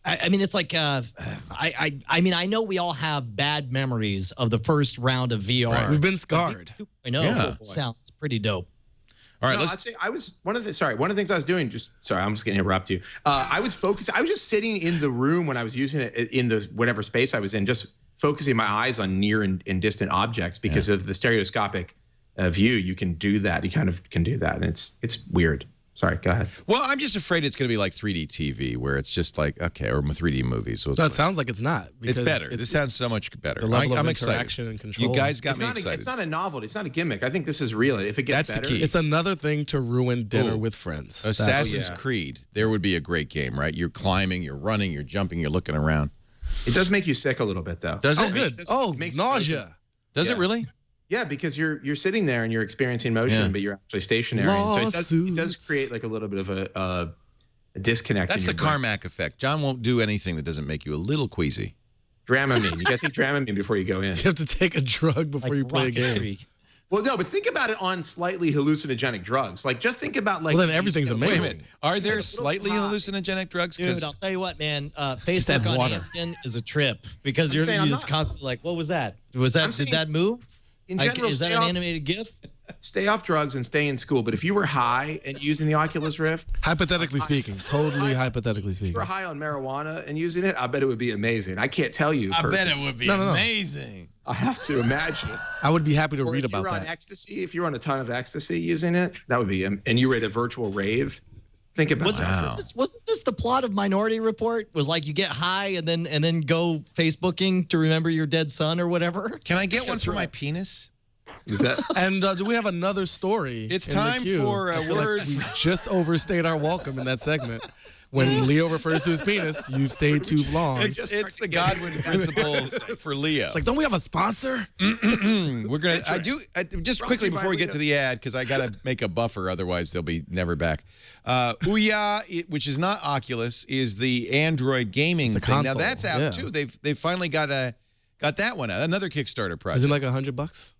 I mean, it's like I mean, I know we all have bad memories of the first round of VR. Right. We've been scarred. 2.0 Yeah. sounds pretty dope. All right. No, Let's. I'd say I was one of the things I was doing. I'm just going to interrupt you. I was focused. I was just sitting in the room when I was using it in the whatever space I was in, just focusing my eyes on near and distant objects because of the stereoscopic view. You can do that. You kind of can do that, and it's weird. Sorry, go ahead. Well, I'm just afraid it's going to be like 3D TV, where it's just like or 3D movies. So So it sounds like it's not. it's because better. This sounds so much better. the level of I'm interaction excited. and control. You guys got It's me not, excited. it's not a novelty. It's not a gimmick. I think this is real. If it gets That's the better, key. It's another thing to ruin dinner Ooh. with friends. Assassin's yes. Creed. There would be a great game, right? You're climbing, you're running, you're jumping, you're looking around. it does make you sick a little bit, though. Does Oh, it? good. Oh, makes nausea. motions. Does it Yeah. really? Yeah, because you're sitting there and you're experiencing motion, Yeah. but you're actually stationary. And so it does Lawsuits. create like a little bit of a disconnect. That's in the your brain. Carmack effect. John won't do anything that doesn't make you a little queasy. Dramamine. You got to take Dramamine before you go in. You have to take a drug before you play a game. rocketry. Well, no, but think about it on slightly hallucinogenic drugs. Like, just think about like. Well, then everything's amazing. Wait a minute. Are there slightly hallucinogenic drugs? Dude, I'll tell you what, man. add Facebook on water. Hampton is a trip because you're saying I'm just not- constantly like, what was that? Was that did that move? In Like, general, is that stay an off- animated GIF? Stay off drugs and stay in school. But if you were high and using the Oculus Rift, Hypothetically speaking, totally hypothetically if you speaking. were high on marijuana and using it, I bet it would be amazing. I can't tell you. I bet personally. it would be No. amazing. I have to imagine. I would be happy to Or read if you about were on that. ecstasy, if you were on a ton of ecstasy using it, that would be. And you were at a virtual rave. Think about that. Wasn't this the plot of Minority Report? Was like you get high and then go Facebooking to remember your dead son or whatever? Can I get one for my penis? Is that? And do we have another story? It's in the time queue? for a I feel word. Like we just overstayed our welcome in that segment. When Leo refers to his penis, you've stayed too long. It's the Godwin principle for Leo. It's like, don't we have a sponsor? We're gonna. Just quickly by before we get Ouya. to the ad, because I gotta make a buffer, otherwise they'll be never back. Ouya, which is not Oculus, is the Android gaming thing. console, Now that's out yeah. too. They've finally got that one out. Another Kickstarter Is project. it like $100?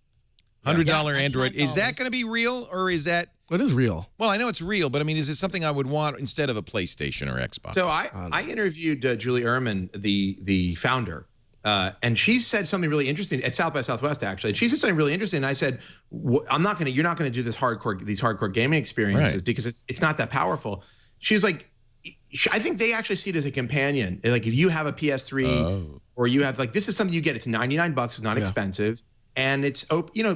$100 Android. Is that $99. going to be real, or is that? It is real. Well, I know it's real, but I mean, is it something I would want instead of a PlayStation or Xbox? So I interviewed Julie Ehrman, the founder, and she said something really interesting at South by Southwest, actually. And she said something really interesting. And I said, you're not going to do these hardcore gaming experiences Right. because it's not that powerful. She's like, I think they actually see it as a companion. Like if you have a PS3 or you have this is something you get. It's $99. It's not expensive. And it's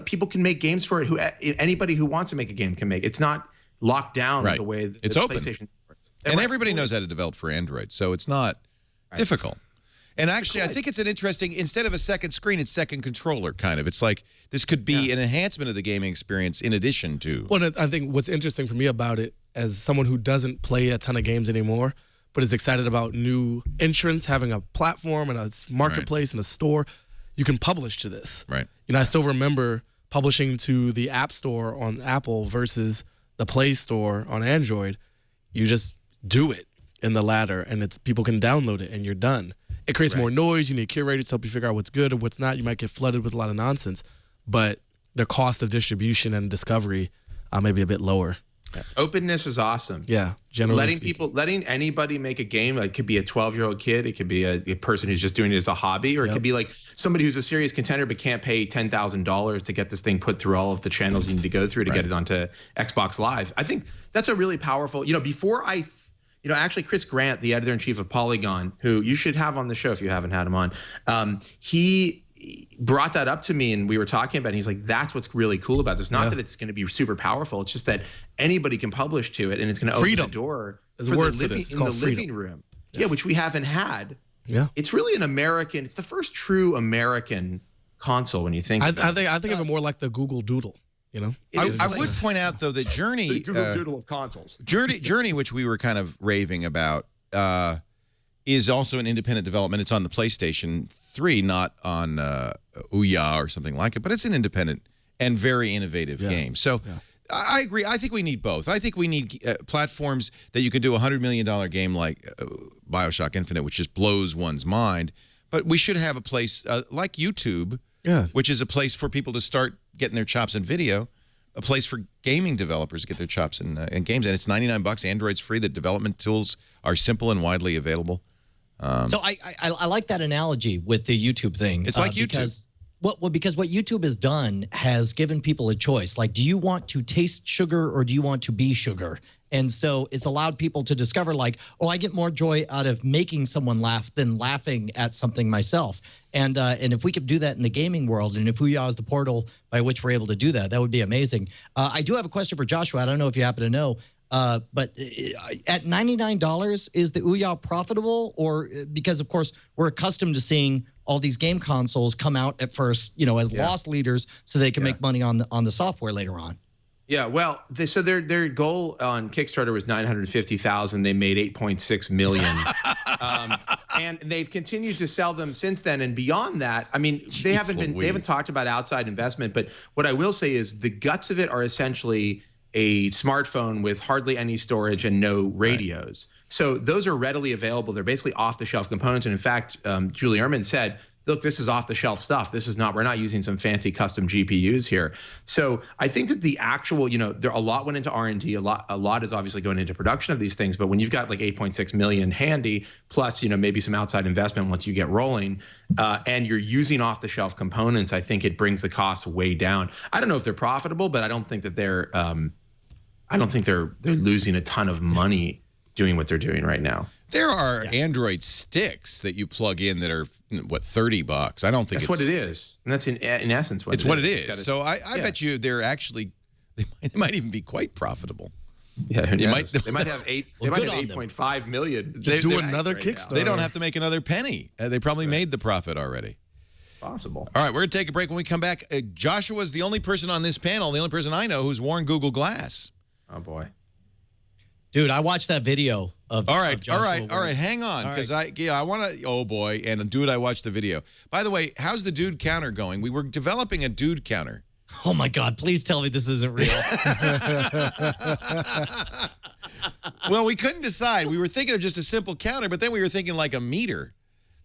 people can make games for it. Anybody who wants to make a game can make it. It's not locked down Right. the way that It's the open. PlayStation works. And Right. everybody knows how to develop for Android, so it's not difficult. And actually, I think it's an interesting, instead of a second screen, it's second controller, kind of. It's like this could be an enhancement of the gaming experience in addition to. Well, I think what's interesting for me about it, as someone who doesn't play a ton of games anymore, but is excited about new entrants, having a platform and a marketplace and a store, you can publish to this. Right. I still remember publishing to the App Store on Apple versus the Play Store on Android. You just do it in the latter, and people can download it, and you're done. It creates more noise. You need curators to help you figure out what's good and what's not. You might get flooded with a lot of nonsense, but the cost of distribution and discovery may be a bit lower. Openness is awesome. Yeah, generally letting anybody make a game. Like, it could be a 12-year-old kid, it could be a person who's just doing it as a hobby, or it could be like somebody who's a serious contender but can't pay $10,000 to get this thing put through all of the channels you need to go through to get it onto Xbox Live. I think that's a really powerful. Before actually Chris Grant, the editor-in-chief of Polygon, who you should have on the show if you haven't had him on, he brought that up to me and we were talking about it. And he's like, that's what's really cool about this. Not that it's going to be super powerful. It's just that anybody can publish to it and it's going to open the door There's for a word the for living, this. It's in the called freedom. living room. Yeah, which we haven't had. Yeah. It's really it's the first true American console when you think about it. I think of it more like the Google Doodle. I would point out, though, that Journey, The Google Doodle of consoles. Journey, which we were kind of raving about, is also an independent development. It's on the PlayStation 3, not on Ouya or something like it, but it's an independent and very innovative game. So I agree. I think we need both. I think we need platforms that you can do a $100 million game like BioShock Infinite, which just blows one's mind. But we should have a place like YouTube, which is a place for people to start getting their chops in video, a place for gaming developers to get their chops in games. And it's $99. Android's free. The development tools are simple and widely available. So I like that analogy with the YouTube thing. It's like YouTube. Because what YouTube has done has given people a choice. Like, do you want to taste sugar or do you want to be sugar? And so it's allowed people to discover, like, oh, I get more joy out of making someone laugh than laughing at something myself. And if we could do that in the gaming world, and if Ouya is the portal by which we're able to do that, that would be amazing. I do have a question for Joshua. I don't know if you happen to know. But at $99, is the Ouya profitable? Or because, of course, we're accustomed to seeing all these game consoles come out at first, as loss leaders so they can make money on the software later on. Yeah, well, so their goal on Kickstarter was $950,000. They made $8.6 million, and they've continued to sell them since then. And beyond that, I mean, they haven't talked about outside investment. But what I will say is the guts of it are essentially a smartphone with hardly any storage and no radios. So those are readily available. They're basically off-the-shelf components. And in fact, Julie Ehrman said look, this is off-the-shelf stuff. We're not using some fancy custom GPUs here. So I think that the actual, a lot went into R&D. A lot is obviously going into production of these things. But when you've got like 8.6 million handy, plus maybe some outside investment once you get rolling, and you're using off-the-shelf components, I think it brings the costs way down. I don't know if they're profitable, but I don't think that they're losing a ton of money doing what they're doing right now. There are Android sticks that you plug in that are, what, $30? I don't think that's what it is. And that's in essence what it's what it is. So I bet you they're actually, they might even be quite profitable. Yeah, they might have 8.5 million. Just do another Kickstarter. They don't have to make another penny. They probably made the profit already. Possible. All right, we're going to take a break. When we come back, Joshua's the only person on this panel, the only person I know who's worn Google Glass. Oh, boy. Dude, I watched that video of all right, Joshua hang on, because I want to, oh boy, and dude, I watched the video. By the way, how's the dude counter going? We were developing a dude counter. Oh my God, please tell me this isn't real. Well, we couldn't decide. We were thinking of just a simple counter, but then we were thinking like a meter,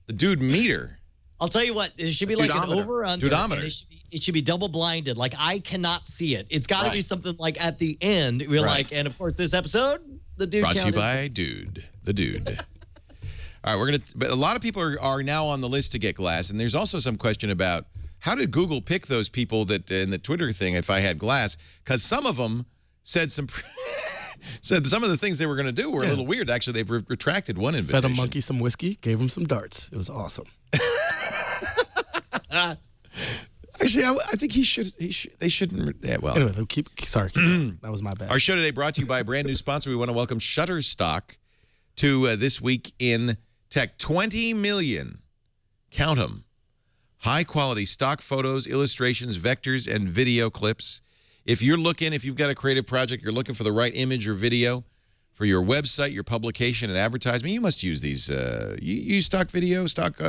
the dude meter. I'll tell you what, it should be like an over-under. Dudometer. It should be double-blinded. Like, I cannot see it. It's got to be something like at the end. We're like, and of course, this episode, the dude brought to you by Dude. The Dude. All right, but a lot of people are now on the list to get Glass, and there's also some question about how did Google pick those people that in the Twitter thing if I had Glass? Because some of them said some of the things they were going to do were a little weird. Actually, they've retracted one invitation. Fed a monkey some whiskey, gave him some darts. It was awesome. Actually, I think they shouldn't. Yeah, well. Anyway, keep going. That was my bad. Our show today brought to you by a brand new sponsor. We want to welcome Shutterstock to This Week in Tech. 20 million, count them, high-quality stock photos, illustrations, vectors, and video clips. If you've got a creative project, you're looking for the right image or video for your website, your publication, and advertisement, you must use these. You use stock video, stock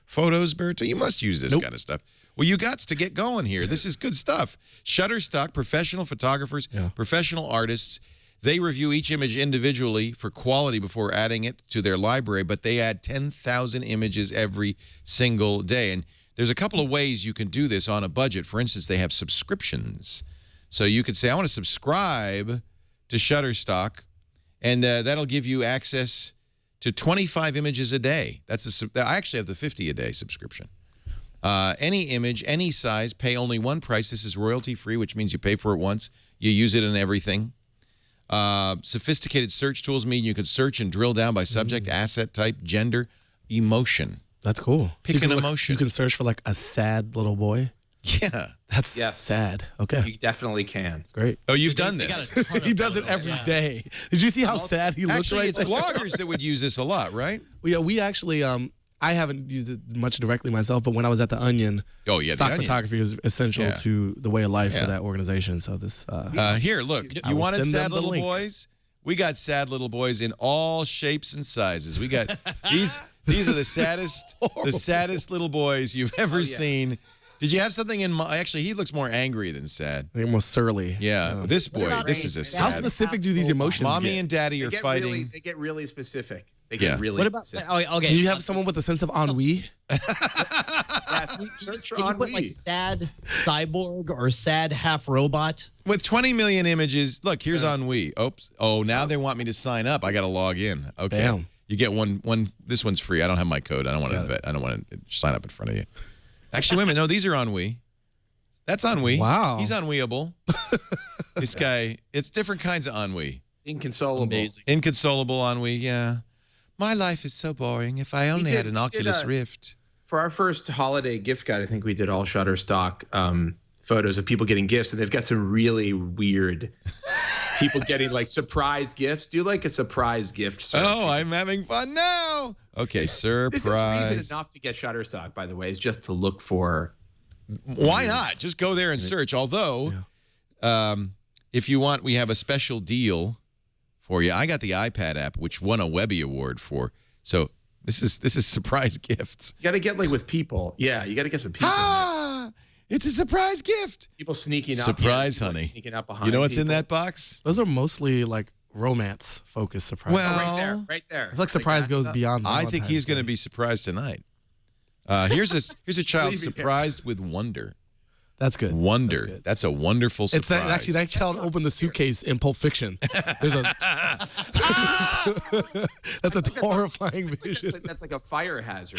photos, Berto? You must use this kind of stuff. Well, you got to get going here. This is good stuff. Shutterstock, professional photographers, professional artists, they review each image individually for quality before adding it to their library, but they add 10,000 images every single day. And there's a couple of ways you can do this on a budget. For instance, they have subscriptions. So you could say, I want to subscribe to Shutterstock, and that'll give you access to 25 images a day. I actually have the 50 a day subscription. Any image, any size, pay only one price. This is royalty-free, which means you pay for it once. You use it in everything. Sophisticated search tools mean you can search and drill down by subject, asset type, gender, emotion. That's cool. Pick an emotion. You can search for like a sad little boy. Yeah. That's sad. Okay. You definitely can. Great. Oh, you've done this. He does it every day. Did you see how sad he looks actually, right it's there? bloggers that would use this a lot, right? Well, yeah, we actually, I haven't used it much directly myself, but when I was at The Onion, stock photography is essential to the way of life for that organization. So this... here, look. You wanted sad little boys? We got sad little boys in all shapes and sizes. We got... These are the saddest little boys you've ever seen. Did you have something in mind? Actually, he looks more angry than sad. They're more surly. Yeah. This boy, this is a sad... How specific do these emotions Mommy and daddy are fighting. They get really specific. They get really What about... specific. Okay. Can you have someone with a sense of ennui? Search for Can you put ennui. like sad cyborg or sad half robot? With 20 million images, look, here's ennui. Oops. Oh, now they want me to sign up. I got to log in. Okay. Damn. You get one. This one's free. I don't have my code. I don't want to sign up in front of you. Actually, wait a minute. No, these are ennui. That's ennui. Wow. He's ennuiable. This guy, it's different kinds of ennui. Inconsolable. Amazing. Inconsolable ennui, yeah. My life is so boring. If I only had an Oculus Rift. For our first holiday gift guide, I think we did all Shutterstock photos of people getting gifts, and they've got some really weird people getting like surprise gifts. Do like a surprise gift search. Oh, I'm having fun now. Okay, surprise. This is reason enough to get Shutterstock, by the way, is just to look for. Why not? Just go there and search. Although, if you want, we have a special deal for you. I got the iPad app, which won a Webby Award for. So this is surprise gifts. You got to get like with people. Yeah, you got to get some people. It's a surprise gift. People sneaking up. Surprise, honey. Like sneaking up behind. You know what's in people. that box? Those are mostly like romance-focused surprises. Well, Right there. I feel like surprise goes beyond. I think he's going to be surprised tonight. Here's a child surprised with wonder. That's good. Wonder. That's a wonderful surprise. It's actually that child opened the suitcase in Pulp Fiction. There's a that's a horrifying vision. That's like a fire hazard.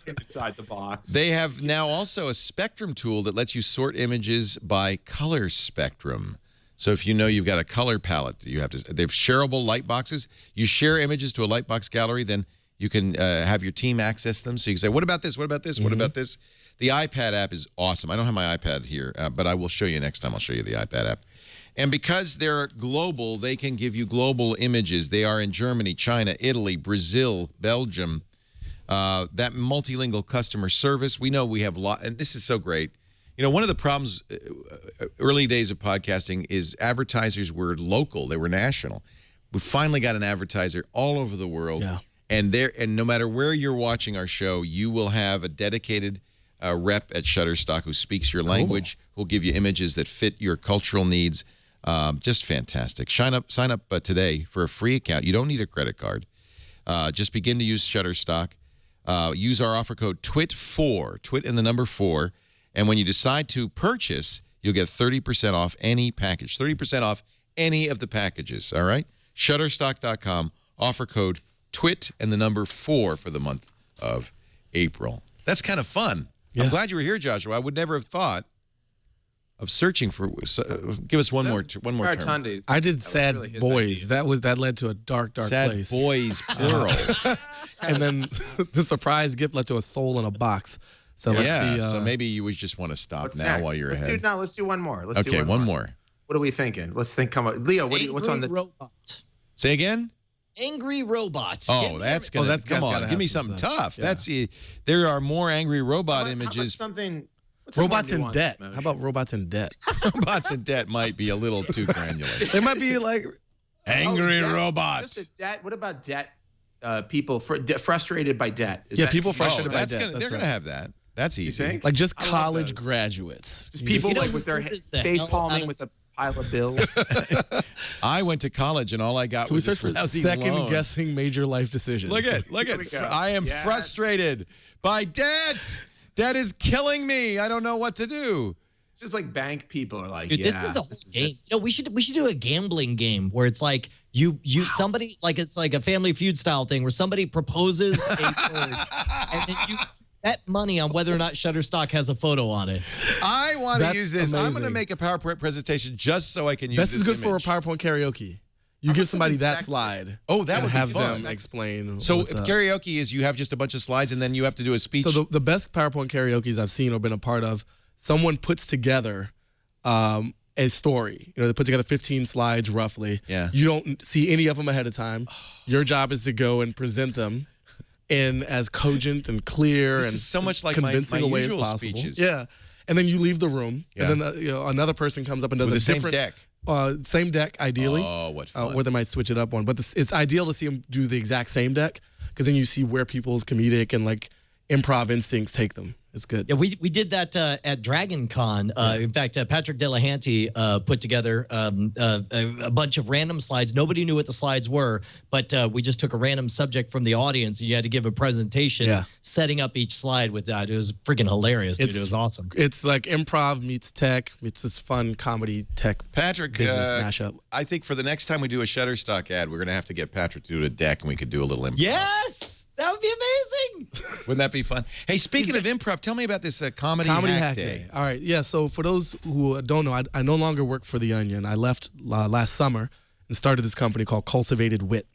Inside the box. They have now also a spectrum tool that lets you sort images by color spectrum. So if you know you've got a color palette, they have shareable light boxes. You share images to a lightbox gallery, then you can have your team access them. So you can say, what about this? What about this? What about this? The iPad app is awesome. I don't have my iPad here, but I will show you next time. I'll show you the iPad app. And because they're global, they can give you global images. They are in Germany, China, Italy, Brazil, Belgium. That multilingual customer service, we know we have a lot, and this is so great. You know, one of the problems early days of podcasting is advertisers were local. They were national. We finally got an advertiser all over the world. Yeah. And no matter where you're watching our show, you will have a dedicated rep at Shutterstock who speaks your language, who'll give you images that fit your cultural needs. Just fantastic. Sign up today for a free account. You don't need a credit card. Just begin to use Shutterstock. Use our offer code TWIT4, TWIT and the number 4. And when you decide to purchase, you'll get 30% off any package, 30% off any of the packages, all right? Shutterstock.com, offer code TWIT and the number 4 for the month of April. That's kind of fun. Yeah. I'm glad you were here, Joshua. I would never have thought of searching for. Give us one more term. I did sad boys. That led to a dark sad place. Sad boys, plural. And then the surprise gift led to a soul in a box. So let's see. So maybe you would just want to stop now next? while you're ahead. Let's do one more. Okay, one more. What are we thinking? Let's think. Come on, Leo. What's on the robot? Say again. Angry robots. Oh, that's gonna. Come on, give me something tough. Yeah. There are more angry robot images. Robots in debt. How about robots in debt? Robots in debt might be a little too granular. They might be like angry robots. Just debt. What about debt? People frustrated by debt. People frustrated by debt. They're gonna have that. That's easy. Like just college graduates. Just people like with their face palming with a pile of bills. I went to college and all I got was this lousy second guessing major life decisions. Look at. I am frustrated by debt. Debt is killing me. I don't know what to do. It's just like bank people are like, dude, this is a whole game. You know, we should do a gambling game where it's like you somebody, like it's like a Family Feud style thing where somebody proposes a word and then you bet money on whether or not Shutterstock has a photo on it. I want to use this. Amazing. I'm going to make a PowerPoint presentation just so I can use this. This is good for a PowerPoint karaoke. You give somebody that slide. Oh, that would have be fun. them explain. So karaoke is you have just a bunch of slides and then you have to do a speech. So the best PowerPoint karaokes I've seen or been a part of, someone puts together a story. You know, they put together 15 slides roughly. Yeah. You don't see any of them ahead of time. Your job is to go and present them in as cogent and clear this and is so much like convincing my a way usual as possible. speeches. Yeah. And then you leave the room. Yeah. And then another person comes up and does with a the different same deck. Same deck, ideally. Oh, what fun. Or they might switch it up one. But it's ideal to see them do the exact same deck because then you see where people's comedic and like improv instincts take them. It's good. Yeah, we did that at Dragon Con. In fact, Patrick Delahanty put together a bunch of random slides. Nobody knew what the slides were, but we just took a random subject from the audience, and you had to give a presentation setting up each slide with that. It was freaking hilarious, dude. It was awesome. It's like improv meets tech. It's this fun comedy tech Patrick, business mashup. I think for the next time we do a Shutterstock ad, we're going to have to get Patrick to do a deck, and we could do a little improv. Yes! That would be amazing. Wouldn't that be fun? Hey, speaking of improv, tell me about this comedy hack day. All right. Yeah. So for those who don't know, I no longer work for The Onion. I left last summer and started this company called Cultivated Wit.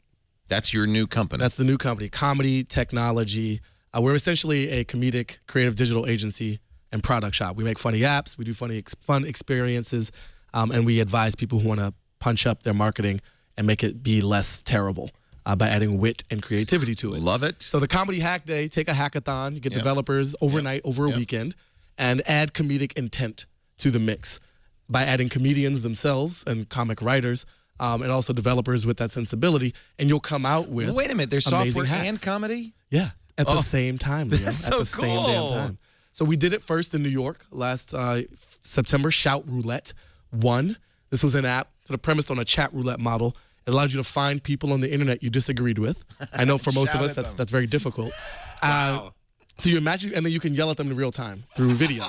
That's your new company. That's the new company. Comedy, technology. We're essentially a comedic, creative digital agency and product shop. We make funny apps. We do fun experiences. And we advise people who want to punch up their marketing and make it be less terrible. By adding wit and creativity to it. Love it. So the Comedy Hack Day, take a hackathon, you get developers overnight, over a weekend, and add comedic intent to the mix by adding comedians themselves and comic writers and also developers with that sensibility, and you'll come out with Wait a minute, there's software and comedy? Yeah, at the same time, Leo. That's at so the same damn time. So we did it first in New York last September. Shout Roulette won. This was an app sort of premised on a chat roulette model. It allows you to find people on the internet you disagreed with. I know for most of us that's very difficult. Wow. So you imagine, and then you can yell at them in real time through video.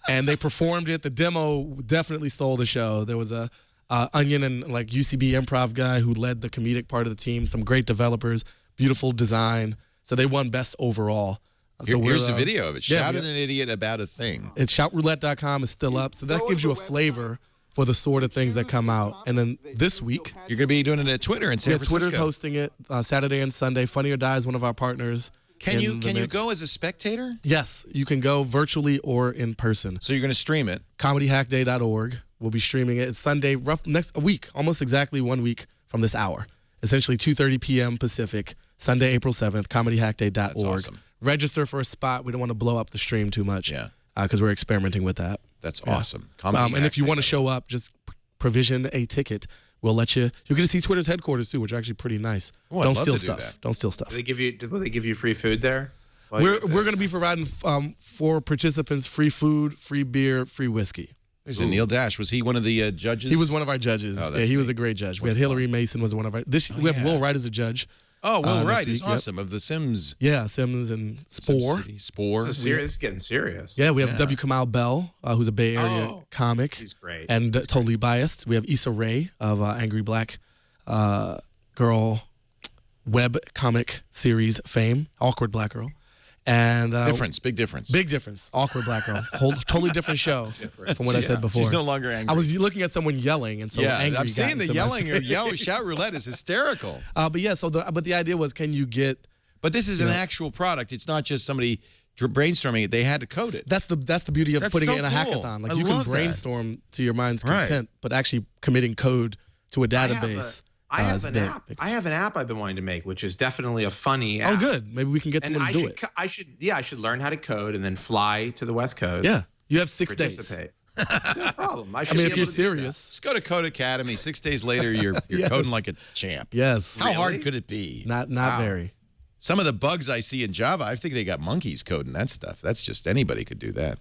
And they performed it. The demo definitely stole the show. There was a Onion and like UCB improv guy who led the comedic part of the team. Some great developers, beautiful design. So they won best overall. So here's a video of it. Shout at yeah. an idiot about a thing. It's shoutroulette.com is still up. So that gives you a flavor for the sort of things that come out. And then this week, you're going to be doing it at Twitter in San Francisco. Twitter's hosting it Saturday and Sunday. Funny or Die is one of our partners. Can you go as a spectator? Yes, you can go virtually or in person. So you're going to stream it. ComedyHackDay.org. We'll be streaming it. It's Sunday, a week, almost exactly 1 week from this hour. Essentially 2:30 p.m. Pacific, Sunday, April 7th, ComedyHackDay.org. That's awesome. Register for a spot. We don't want to blow up the stream too much. Yeah. Because we're experimenting with that. That's awesome. And if you want to show up, just provision a ticket. We'll let you. You'll get to see Twitter's headquarters too, which are actually pretty nice. Oh, Don't steal stuff. Don't steal stuff. Will they give you free food there? We're going to be providing for participants free food, free beer, free whiskey. There's a Neil Dash. Was he one of the judges? He was one of our judges. Oh, yeah, he was a great judge. We had Hillary Mason was one of our. We have Will Wright as a judge. Oh, Will Wright is yep. awesome of The Sims. Yeah, Sims and Spore. Spore. This is getting serious. Yeah, we have W. Kamau Bell, who's a Bay Area comic. He's great. And totally biased. We have Issa Rae of Angry Black Girl web comic series fame, Awkward Black Girl. And Big difference. Big difference. Awkward Black Girl. Totally different show from what I said before. She's no longer angry. I was looking at someone yelling, and so angry. I'm seeing the got into yelling my or face. shout roulette is hysterical. But yeah, but the idea was, can you get? But this is an actual product. It's not just somebody brainstorming it. They had to code it. That's the beauty of putting it in a cool. hackathon. Like I you can love that. brainstorm to your mind's content, Right. but actually committing code to a database. I have is an big. app. I have an app I've been wanting to make, which is definitely a funny app. Oh, good. Maybe we can get someone to do it. I should learn how to code and then fly to the West Coast. Yeah, you have 6 days. Participate. It's no problem. I mean, if you're serious, Just go to Code Academy. 6 days later, you're Yes. coding like a champ. yes. How hard could it be? Not very. Some of the bugs I see in Java, I think they got monkeys coding that stuff. That's just anybody could do that.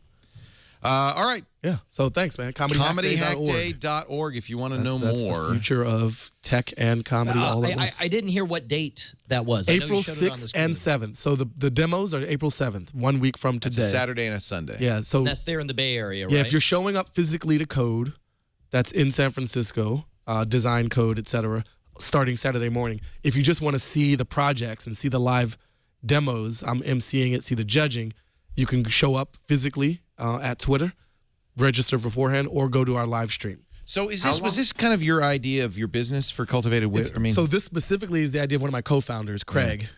All right. Yeah. So thanks, man. ComedyHackDay.org if you want to know That's more. the future of tech and comedy all at once. I didn't hear what date that was. I know you April showed it on the 6th screen. and 7th. So the demos are April 7th, 1 week from It's today. a Saturday and a Sunday. Yeah. So That's there in the Bay Area, right? yeah, if you're showing up physically to code, that's in San Francisco, design code, etc., starting Saturday morning. If you just want to see the projects and see the live demos, I'm emceeing it, see the judging, you can show up physically at Twitter, register beforehand, or go to our live stream. So was this kind of your idea of your business for Cultivated Wit? So this specifically is the idea of one of my co-founders, Craig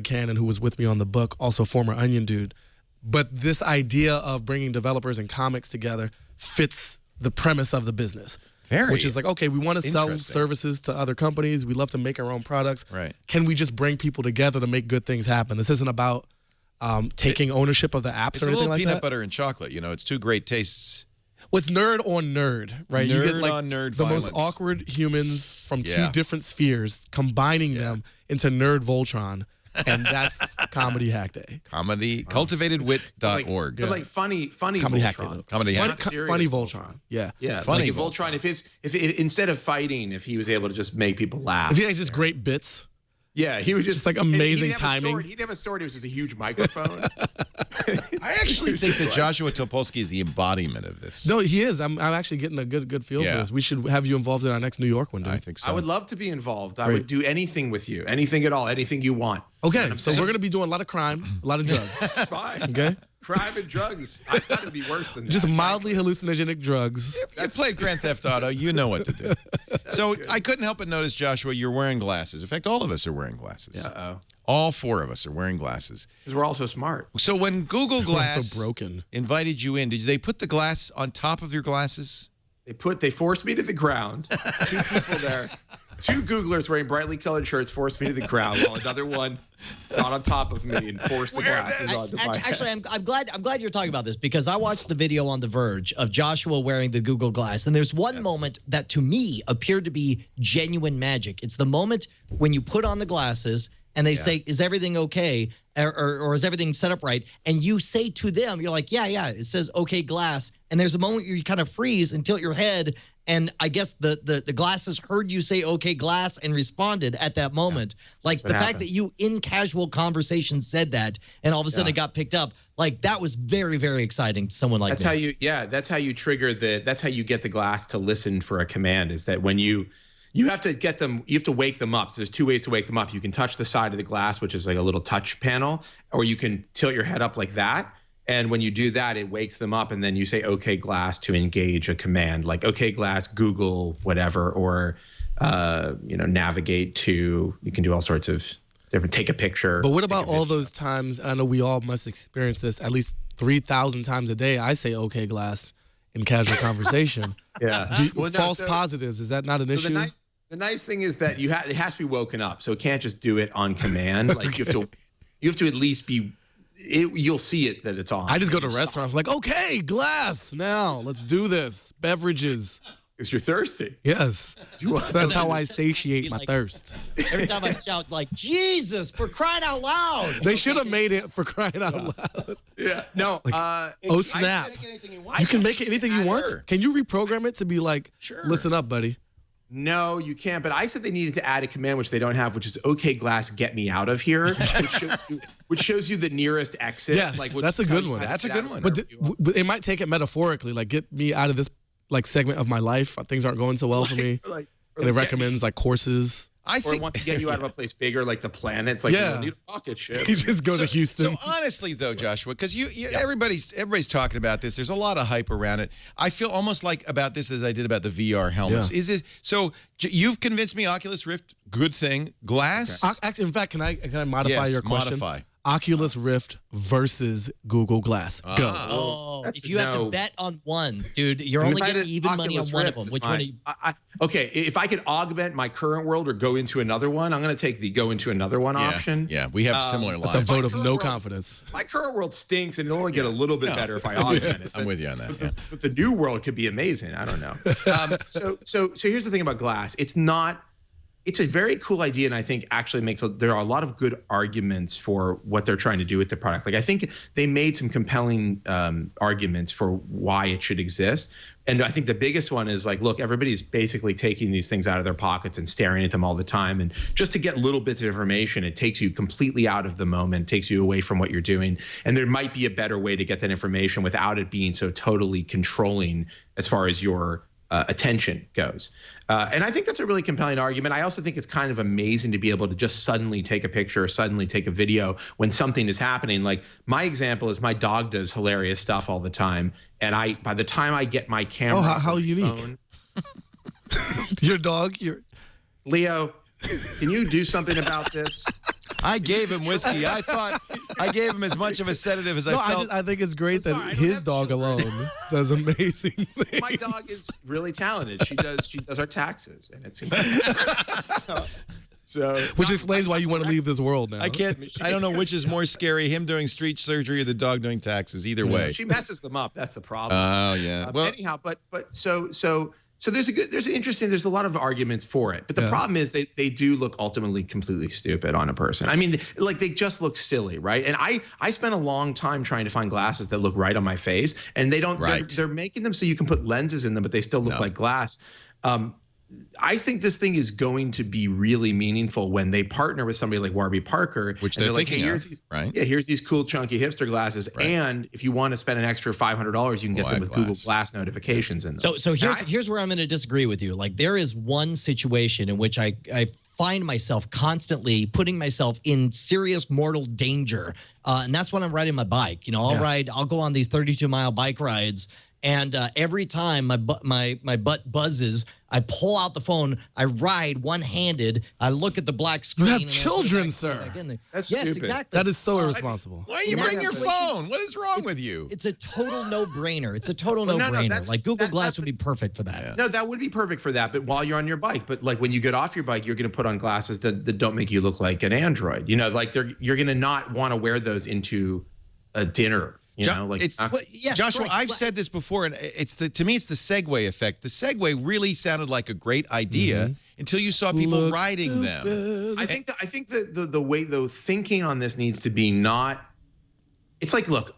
Cannon, who was with me on the book, also former Onion dude. But this idea of bringing developers and comics together fits the premise of the business. Which is like, okay, we want to sell services to other companies. We love to make our own products. Right. Can we just bring people together to make good things happen? This isn't about taking ownership of the apps It's or a anything little like peanut that. butter and chocolate. You know, it's two great tastes. Well, it's nerd on nerd, right? You get Nerd like on nerd the violence. most awkward humans from two Yeah. different spheres, combining them into Nerd Voltron, and that's Comedy Hack Day. CultivatedWit.org. But like funny Comedy Hack Day. Voltron. Comedy Hack Not Day. serious Funny Voltron. Yeah. Yeah, Funny like Voltron. If instead of fighting, if he was able to just make people laugh. If he has just great bits. Yeah, he was just like and amazing he didn't have a timing. sword. He didn't have a sword. It was just a huge microphone. I actually think that Joshua Topolsky is the embodiment of this. No, he is. I'm actually getting a good feel for this. We should have you involved in our next New York one, dude. I think so. I would love to be involved. I would do anything with you, anything at all, anything you want. Okay, so we're gonna be doing a lot of crime, a lot of drugs. It's fine. Okay. Crime and drugs. I thought it'd be worse than that. Just mildly hallucinogenic drugs. You played Grand Theft Auto. You know what to do. So I couldn't help but notice, Joshua, you're wearing glasses. In fact, all of us are wearing glasses. Uh-oh. All four of us are wearing glasses. Because we're all so smart. So when Google Glass so broken. invited you in, did they put the glass on top of your glasses? They forced me to the ground. Two people there. Two Googlers wearing brightly colored shirts forced me to the ground while another one got on top of me and forced the glasses onto my head. Actually, I'm glad you're talking about this because I watched the video on The Verge of Joshua wearing the Google Glass, and there's one moment that to me appeared to be genuine magic. It's the moment when you put on the glasses and they say, "Is everything okay?" or is everything set up right? And you say to them, you're like, yeah, it says okay glass. And there's a moment where you kind of freeze and tilt your head. And I guess the glasses heard you say okay glass and responded at that moment. Like the fact that you in casual conversation said that and all of a sudden it got picked up, like that was very, very exciting to someone like me. That's how you trigger that's how you get the glass to listen for a command, is that when you have to get them, you have to wake them up. So there's 2 ways to wake them up. You can touch the side of the glass, which is like a little touch panel, or you can tilt your head up like that. And when you do that, it wakes them up, and then you say okay glass to engage a command like okay glass, Google, whatever, or navigate to, you can do all sorts of different, take a picture. But what about all those times, I know we all must experience this at least 3,000 times a day, I say okay glass in casual conversation. False positives, is that not an issue? The nice thing is that it has to be woken up, so it can't just do it on command. Like you have to at least be. You'll see it that it's on. I just go to restaurants like, okay, glass now, let's do this. Beverages. Because you're thirsty. Yes. That's how I satiate my thirst. Every time I shout like, Jesus, for crying out loud. They should have made it for crying out loud. Yeah. No. Oh, snap. You can make it anything you want? Can you reprogram it to be like, listen up, buddy? No, you can't. But I said they needed to add a command, which they don't have, which is okay glass, get me out of here, which shows you the nearest exit. Yes, that's a good one. That's a good one. But it might take it metaphorically, like get me out of this like segment of my life. Things aren't going so well for me. And it recommends like courses. Or it wants to get you out of a place bigger, like the planets. Like you don't need a rocket ship. You just go to Houston. So honestly, though, Joshua, because everybody's talking about this. There's a lot of hype around it. I feel almost like about this as I did about the VR helmets. Yeah. Is it so? You've convinced me. Oculus Rift, good thing. Glass. Okay. In fact, can I modify your question? Modify. Oculus Rift versus Google Glass. Go. Oh, if you have to bet on one, dude, you're only getting even money on one of them. Which one? Okay, if I could augment my current world or go into another one, I'm going to take the go into another one option. Yeah, we have similar lives. That's a vote of no confidence. My current world stinks, and it'll only get a little bit better if I augment it. I'm with you on that. But the new world could be amazing. I don't know. So here's the thing about glass. It's a very cool idea, and I think actually there are a lot of good arguments for what they're trying to do with the product. Like I think they made some compelling arguments for why it should exist. And I think the biggest one is like, look, everybody's basically taking these things out of their pockets and staring at them all the time. And just to get little bits of information, it takes you completely out of the moment, takes you away from what you're doing. And there might be a better way to get that information without it being so totally controlling as far as your attention goes. And I think that's a really compelling argument. I also think it's kind of amazing to be able to just suddenly take a picture or suddenly take a video when something is happening. Like my example is my dog does hilarious stuff all the time. And by the time I get my camera, how unique. phone, your dog, Leo, can you do something about this? I gave him whiskey. I thought I gave him as much of a sedative as I felt. I think it's great that his dog alone does amazing things. My dog is really talented. She does our taxes, and it's so. Which explains why you want to leave this world now. I don't know which is more scary: him doing street surgery or the dog doing taxes. Either way, she messes them up. That's the problem. Oh yeah. Well, anyhow, but so there's a lot of arguments for it, but the problem is they do look ultimately completely stupid on a person. I mean, like they just look silly, right? And I spent a long time trying to find glasses that look right on my face, and they don't. Right. They're making them so you can put lenses in them, but they still look like glass. I think this thing is going to be really meaningful when they partner with somebody like Warby Parker, which they're like, thinking of, right? Yeah, here's these cool chunky hipster glasses, and if you want to spend an extra $500, you can get them with Google Glass notifications in them. So here's where I'm going to disagree with you. Like there is one situation in which I find myself constantly putting myself in serious mortal danger, and that's when I'm riding my bike. I'll go on these 32-mile bike rides. And every time my butt buzzes, I pull out the phone. I ride one-handed. I look at the black screen. You have children, sir. That's yes, stupid. Exactly. That is so irresponsible. Why do you bring your phone? What is wrong with you? It's a total no-brainer. It's a total no-brainer. Like Google Glass would be perfect for that. Yeah. No, that would be perfect for that. But while you're on your bike, but like when you get off your bike, you're going to put on glasses that don't make you look like an android. Like you're going to not want to wear those into a dinner. You know, like Joshua, right, I've said this before, and to me, it's the Segway effect. The Segway really sounded like a great idea until you saw people riding them. I think the way the thinking on this needs to be not. It's like, look,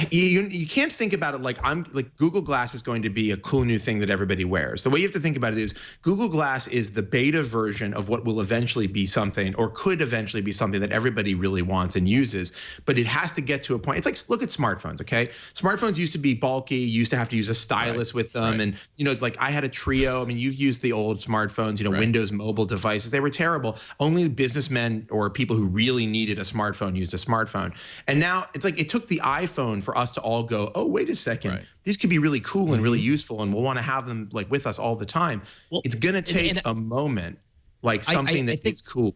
you can't think about it like Google Glass is going to be a cool new thing that everybody wears. The way you have to think about it is Google Glass is the beta version of what will eventually be something, or could eventually be something, that everybody really wants and uses. But it has to get to a point. It's like, look at smartphones, okay? Smartphones used to be bulky. You used to have to use a stylus with them. And, you know, like I had a Trio. I mean, you've used the old smartphones, you know, Windows mobile devices. They were terrible. Only businessmen or people who really needed a smartphone used a smartphone. And now it's like it took the iPhone for us to all go, oh, wait a second, these could be really cool and really useful, and we'll want to have them like with us all the time. Well, it's going to take a moment, like something that is cool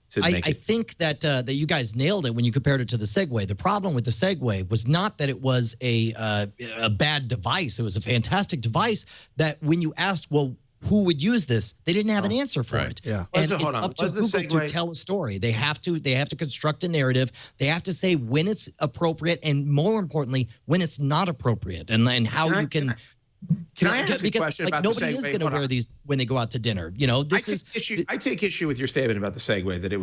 to make it. I think that that you guys nailed it when you compared it to the Segway. The problem with the Segway was not that it was a bad device. It was a fantastic device that when you asked, well, who would use this? They didn't have an answer for it. Yeah. And it's up to Google to tell a story. They have to construct a narrative. They have to say when it's appropriate, and more importantly, when it's not appropriate, and how you can. Can I ask a question about the Segway? Nobody is going to wear these when they go out to dinner. You know, I take issue with your statement about the Segway, that it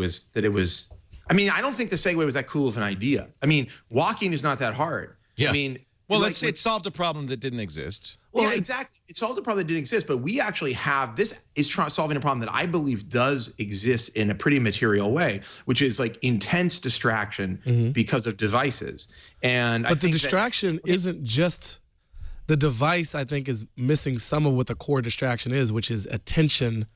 was. I mean, I don't think the Segway was that cool of an idea. I mean, walking is not that hard. Yeah. I mean. Well, it solved a problem that didn't exist. Well, yeah, exactly. It solved a problem that didn't exist, but we actually have this is solving a problem that I believe does exist in a pretty material way, which is like intense distraction because of devices. But the distraction isn't just the device. I think is missing some of what the core distraction is, which is attention.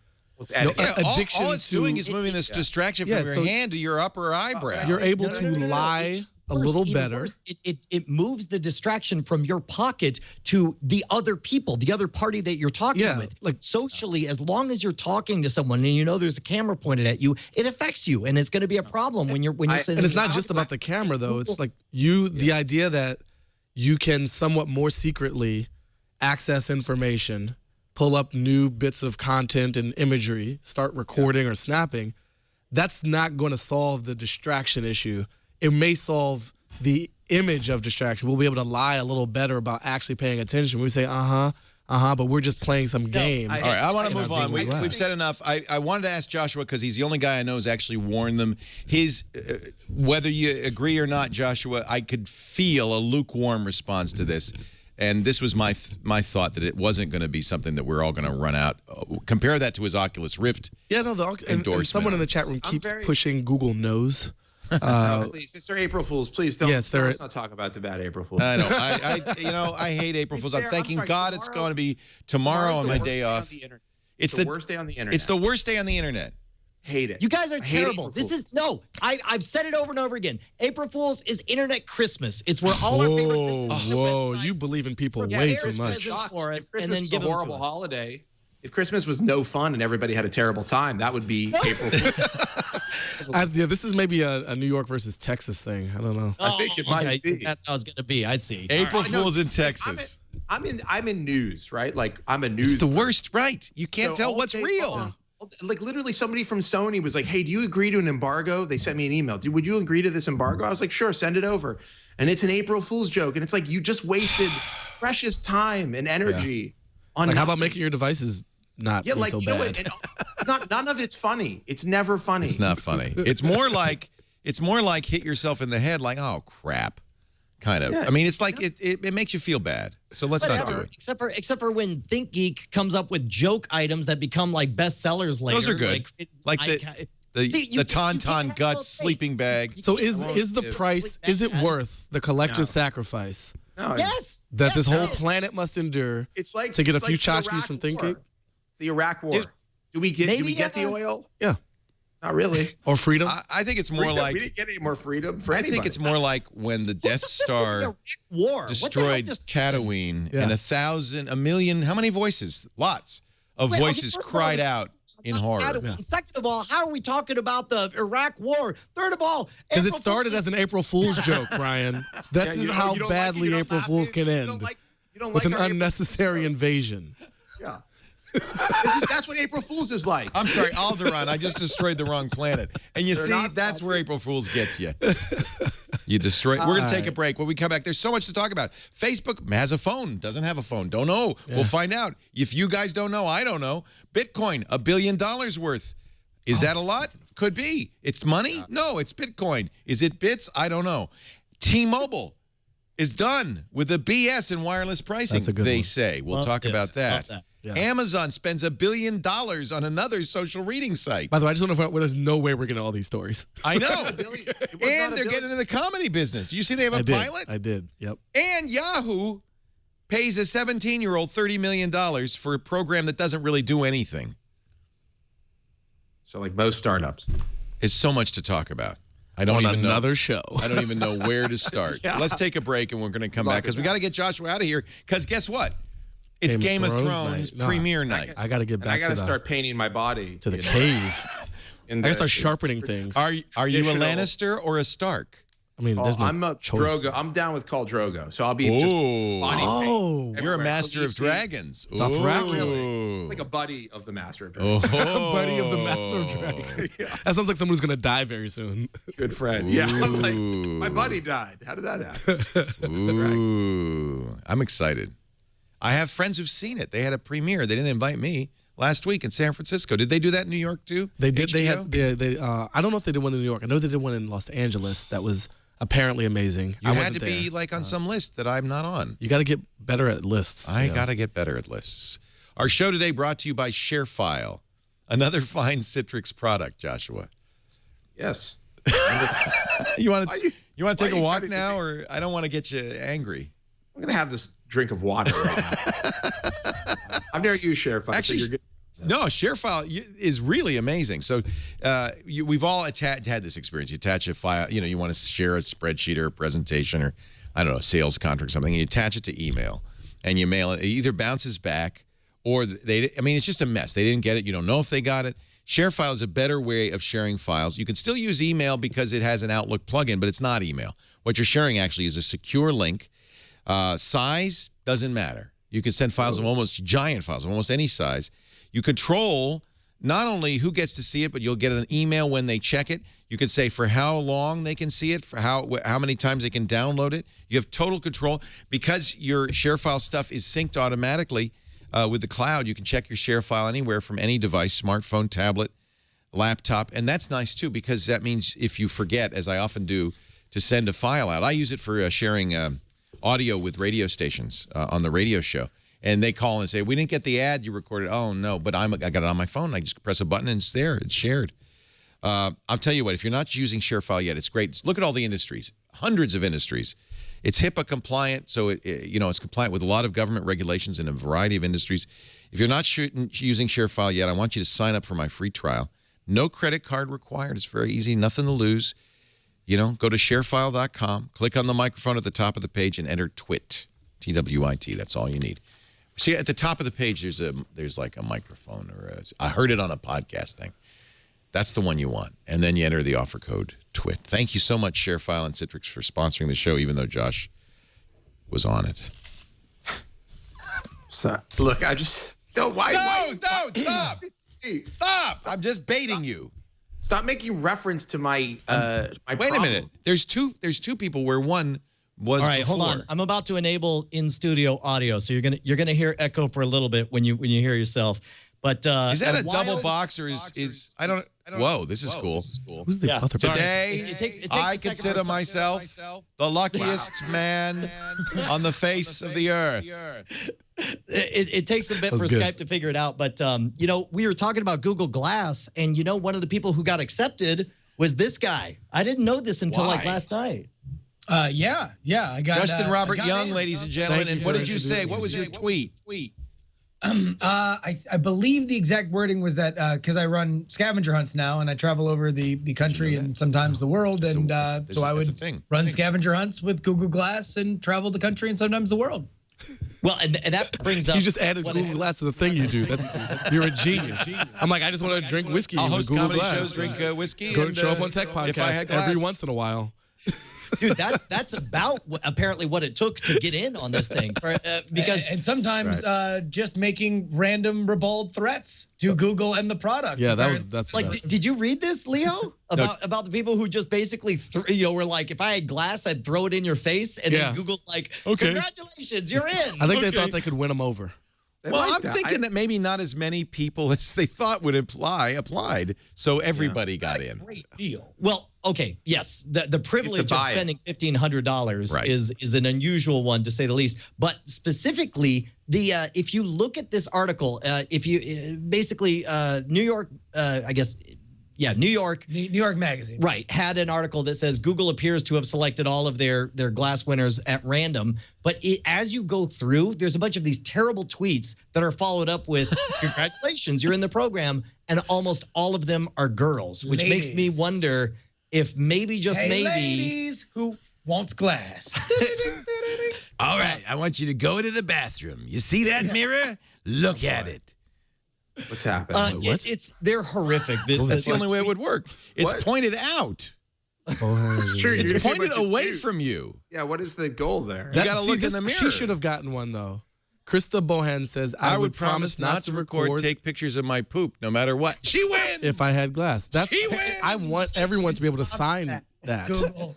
Addiction. All it's doing is moving this distraction from your hand to your upper eyebrow. You're able to lie a little better. It moves the distraction from your pocket to the other people, the other party that you're talking with. Like socially, as long as you're talking to someone and you know there's a camera pointed at you, it affects you, and it's going to be a problem when you're sitting. And it's not just about the camera though. It's like the idea that you can somewhat more secretly access information, pull up new bits of content and imagery, start recording or snapping. That's not going to solve the distraction issue. It may solve the image of distraction. We'll be able to lie a little better about actually paying attention. We say, but we're just playing some game. All right, I want to move on. We've said enough. I wanted to ask Joshua, because he's the only guy I know who's actually worn them. Whether you agree or not, Joshua, I could feel a lukewarm response to this. And this was my thought, that it wasn't going to be something that we're all going to run out. Compare that to his Oculus Rift. Yeah, no, and someone in the chat room keeps pushing Google knows. Please, it's their April Fools. Please don't. Let's not talk about the bad April Fools. I know. I hate April Fools. I'm thanking God it's going to be tomorrow on my day off. It's the worst day on the internet. It's the worst day on the internet. Hate it. You guys are terrible. I've said it over and over again. April Fool's is internet Christmas. It's where all our favorite businesses. Whoa, you believe in people way too much. If Christmas was a horrible holiday, if Christmas was no fun and everybody had a terrible time, that would be April Fool's. This is maybe a New York versus Texas thing. I don't know. I think it might be. That's how it's going to be. I see. April Fool's in Texas. I'm in news, right? Like I'm a news. It's the worst, right? You can't tell what's real. Like literally somebody from Sony was like, hey, do you agree to an embargo? They sent me an email. Would you agree to this embargo? I was like, sure, send it over. And it's an April Fool's joke. And it's like, you just wasted precious time and energy on how about making your devices not so bad? Know what? None of it's funny. It's never funny. It's not funny. It's more like hit yourself in the head like, oh, crap. Kind of. Yeah. I mean, it's like it makes you feel bad. So let's not do it. Except for when ThinkGeek comes up with joke items that become like bestsellers later. Those are good. Like the Tauntaun Guts sleeping bag. So is the price, is it worth the collective sacrifice? No. Yes. That this whole planet must endure to get a few tchotchkes from ThinkGeek? The Iraq War. Do we get the oil? Yeah. Not really. Or freedom? I think it's more like... We didn't get any more freedom for anybody. I think it's more like when the Death Star destroyed Tatooine and a million... How many voices? Lots of voices cried out in horror. Second of all, how are we talking about the Iraq War? Third of all... Because it started as an April Fool's joke, Brian. This is how badly April Fool's can end. With an unnecessary invasion. Yeah. That's what April Fool's is like. I'm sorry, Alderaan. I just destroyed the wrong planet. And you see, that's where April Fool's gets you. You destroy. We're going to take a break. When we come back, there's so much to talk about. Facebook has a phone, doesn't have a phone. Don't know. Yeah. We'll find out. If you guys don't know, I don't know. Bitcoin, $1 billion worth. Is that a lot? Could be. It's money? No, it's Bitcoin. Is it bits? I don't know. T-Mobile is done with the BS in wireless pricing, they say. We'll talk about that. Yeah. Amazon spends $1 billion on another social reading site. By the way, I just want to point out, there's no way we're getting all these stories. I know. And they're getting into the comedy business. You see they have a pilot? I did, yep. And Yahoo pays a 17-year-old $30 million for a program that doesn't really do anything. So like most startups. It's so much to talk about. I don't even know. Another show. I don't even know where to start. Let's take a break, and we're going to come back because we got to get Joshua out of here. Because guess what? It's Game of Thrones premiere night. I got to get back. I got to start painting my body to the cave. I got to start sharpening things. Are you a Lannister or a Stark? I mean, there's no I'm a choice. Drogo. I'm down with Khal Drogo, so I'll be just body paint. You're a master of dragons. Really. Like a buddy of the master of dragons. Buddy of the master of dragons. That sounds like someone who's going to die very soon. Good friend. Yeah. I'm like, my buddy died. How did that happen? Ooh. I'm excited. I have friends who've seen it. They had a premiere. They didn't invite me last week in San Francisco. Did they do that in New York too? They did. HBO? They had. I don't know if they did one in New York. I know they did one in Los Angeles. That was apparently amazing. You had to be like on some list that I'm not on. You got to get better at lists. I got to get better at lists. Our show today brought to you by ShareFile, another fine Citrix product. Joshua. Yes. You want to take a walk now, or I don't want to get you angry. I'm gonna have this drink of water right now. I've never used ShareFile. Actually, so you're good. No, ShareFile is really amazing. So we've all had this experience. You attach a file, you want to share a spreadsheet or a presentation or, I don't know, a sales contract or something, and you attach it to email and you mail it. It either bounces back or it's just a mess. They didn't get it. You don't know if they got it. ShareFile is a better way of sharing files. You can still use email because it has an Outlook plugin, but it's not email. What you're sharing actually is a secure link. Size doesn't matter. You can send files of almost giant files of almost any size. You control not only who gets to see it, but you'll get an email when they check it. You can say for how long they can see it, for how many times they can download it. You have total control. Because your ShareFile stuff is synced automatically with the cloud, you can check your ShareFile anywhere from any device, smartphone, tablet, laptop. And that's nice, too, because that means if you forget, as I often do, to send a file out. I use it for sharing audio with radio stations on the radio show. And they call and say, we didn't get the ad you recorded. Oh, no, but I got it on my phone. I just press a button and it's there. It's shared. I'll tell you what, if you're not using ShareFile yet, it's great. Look at all the industries, hundreds of industries. It's HIPAA compliant, so it's compliant with a lot of government regulations in a variety of industries. If you're not using ShareFile yet, I want you to sign up for my free trial. No credit card required. It's very easy, nothing to lose. Go to sharefile.com, click on the microphone at the top of the page, and enter TWIT, T-W-I-T. That's all you need. See, at the top of the page, there's like a microphone I heard it on a podcast thing. That's the one you want. And then you enter the offer code TWIT. Thank you so much, ShareFile and Citrix, for sponsoring the show, even though Josh was on it. So, look, I just don't. Why? Stop! Stop! I'm just baiting you. Stop making reference to my my Wait problem. a minute. There's two people where one was All right, before. hold on. I'm about to enable in-studio audio, so you're gonna hear echo for a little bit when you hear yourself. But is that a double box or is I don't whoa, this is cool. Who's the other person? Today, It takes I a second consider for myself the luckiest man on the face of the earth. It takes a bit for Skype to figure it out, but we were talking about Google Glass, and one of the people who got accepted was this guy. I didn't know this until like last night. Yeah, I got Justin Robert Young, ladies and gentlemen. And what did you say? What was your tweet? I believe the exact wording was that because I run scavenger hunts now and I travel over the country and sometimes the world, and so I would run scavenger hunts with Google Glass and travel the country and sometimes the world. Well, and that brings up. You just added Google Glass to the thing you do. You're a genius. I'm like, I just want to drink whiskey. I'll host Google comedy Glass. shows, drink whiskey. Go and show up on tech podcasts every once in a while. dude, that's about apparently what it took to get in on this thing. Because and sometimes just making random ribald threats to Google and the product. Yeah, that's like. Did you read this, Leo? About the people who just basically were like, if I had glass, I'd throw it in your face, and then Google's like, congratulations, you're in. I think they thought they could win them over. Well, I'm thinking that maybe not as many people as they thought would applied, so everybody got in. Great deal. Well, okay, yes, the privilege of spending $1,500 is an unusual one, to say the least. But specifically, if you look at this article, if you basically New York, I guess. Yeah, New York Magazine. Right, had an article that says Google appears to have selected all of their glass winners at random. But as you go through, there's a bunch of these terrible tweets that are followed up with, congratulations, you're in the program. And almost all of them are girls, which makes me wonder if maybe, just maybe. Ladies who wants glass. All right, I want you to go to the bathroom. You see that mirror? Look at it. What's happening? They're horrific. That's the only way it would work. It's pointed out. It's true. It's pointed away from you. Yeah, what is the goal there? You got to look in the mirror. She should have gotten one, though. Krista Bohan says, I would promise not to record, take pictures of my poop, no matter what. She wins! If I had glass. She wins! I want everyone to be able to sign that. Google.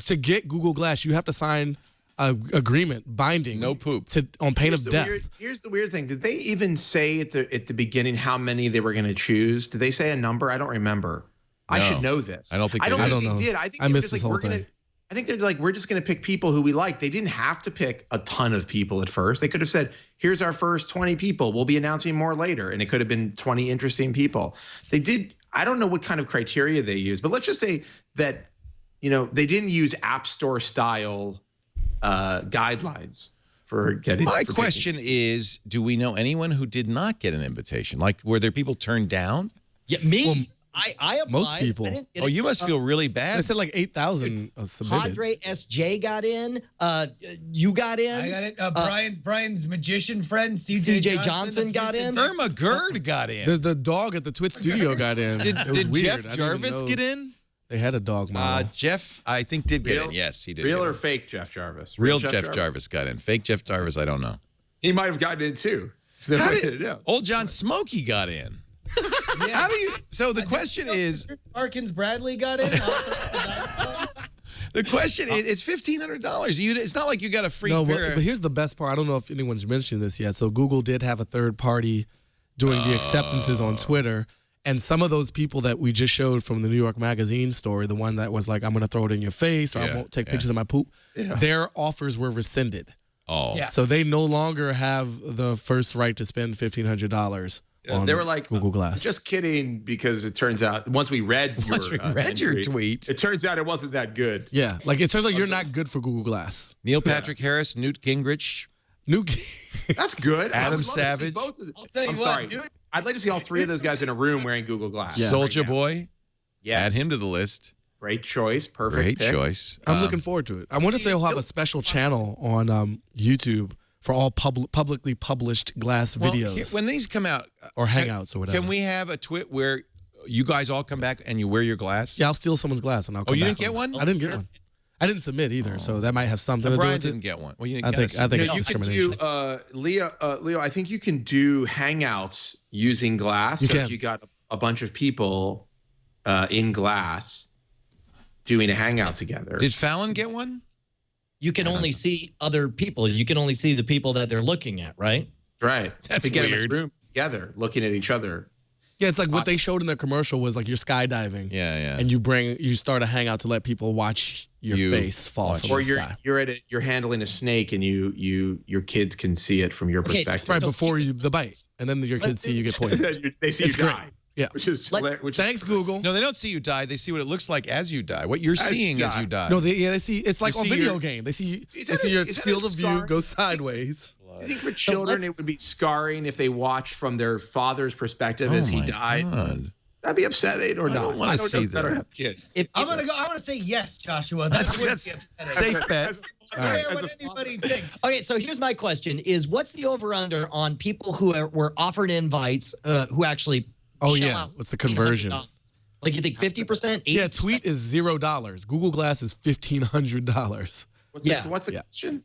To get Google Glass, you have to sign agreement binding, no poop, on pain of death. Here's the weird thing. Did they even say at the beginning how many they were going to choose? Did they say a number? I don't remember. No. I should know this. I don't think they did. I think I missed this whole thing. I think they're like, we're just going to pick people who we like. They didn't have to pick a ton of people at first. They could have said, here's our first 20 people. We'll be announcing more later. And it could have been 20 interesting people. They did. I don't know what kind of criteria they used, but let's just say that, they didn't use App Store style guidelines for getting. My question is, do we know anyone who did not get an invitation? Like, were there people turned down? Yeah, me. Well, I applied. Most people. Oh, you must feel really bad. They said like 8,000 submitted. Padre SJ got in. You got in. I got it. Brian's magician friend, CJ Johnson got in. Irma Gerd got in. The dog at the Twit studio got in. Did Jeff Jarvis get in? They had a dog model. Jeff, I think, did get in. Yes, he did. Real or fake Jeff Jarvis? Real Jeff Jarvis got in. Fake Jeff Jarvis, I don't know. He might have gotten in too. Old John Smokey got in. Yeah. How do you? So the question is, Arkins Bradley got in. The question is, it's $1,500. It's not like you got a free pair. But here's the best part. I don't know if anyone's mentioned this yet. So Google did have a third party doing the acceptances on Twitter. And some of those people that we just showed from the New York Magazine story, the one that was like, I'm going to throw it in your face or I won't take pictures of my poop, their offers were rescinded. Oh. Yeah. So they no longer have the first right to spend $1,500 on they were like, Google Glass. Just kidding, because it turns out, once we read your tweet, it turns out it wasn't that good. Yeah. Like, it turns out you're not good for Google Glass. Neil Patrick Harris, Newt Gingrich. That's good. Adam Savage. I'm sorry. I'd like to see all three of those guys in a room wearing Google Glass. Yeah. Soldier Boy. Yes. Add him to the list. Great choice. Perfect pick. Choice. I'm looking forward to it. I wonder if they'll have a special channel on YouTube for all publicly published Glass videos. When these come out. Or Hangouts or whatever. Can we have a twit where you guys all come back and you wear your glass? Yeah, I'll steal someone's glass and I'll come back. You didn't get one? I didn't get one. I didn't submit either, so that might have something to do with it. Brian didn't get one. Well, you I think it's you can do, Leo, I think you can do Hangouts using Glass. So if you got a bunch of people in Glass doing a Hangout together. Did Fallon get one? You can only see other people. You can only see the people that they're looking at, right? Right. That's to get weird. them in a room together, looking at each other. Yeah, it's like what they showed in the commercial was like you're skydiving. Yeah. And you start a Hangout to let people watch your face fall from the sky. Or you're handling a snake and your kids can see it from your perspective. Right, before the bite. And then your kids see you get poisoned. They see you die. Yeah. Thanks, Google. No, they don't see you die. They see what it looks like as you die. What you're seeing as you die. No, they see. It's like on video game. They see your field of view go sideways. I think for children it would be scarring if they watched from their father's perspective as he died. God. That'd be upsetting or not. I don't want to see that. I don't have kids. I'm gonna say yes, Joshua. That's safe bet. I don't care what anybody thinks. Okay, so here's my question: what's the over/under on people who were offered invites who actually? Oh yeah, what's the conversion? Like you think 50%, 80%? Yeah, Tweet is $0. Google Glass is $1,500 What's the question?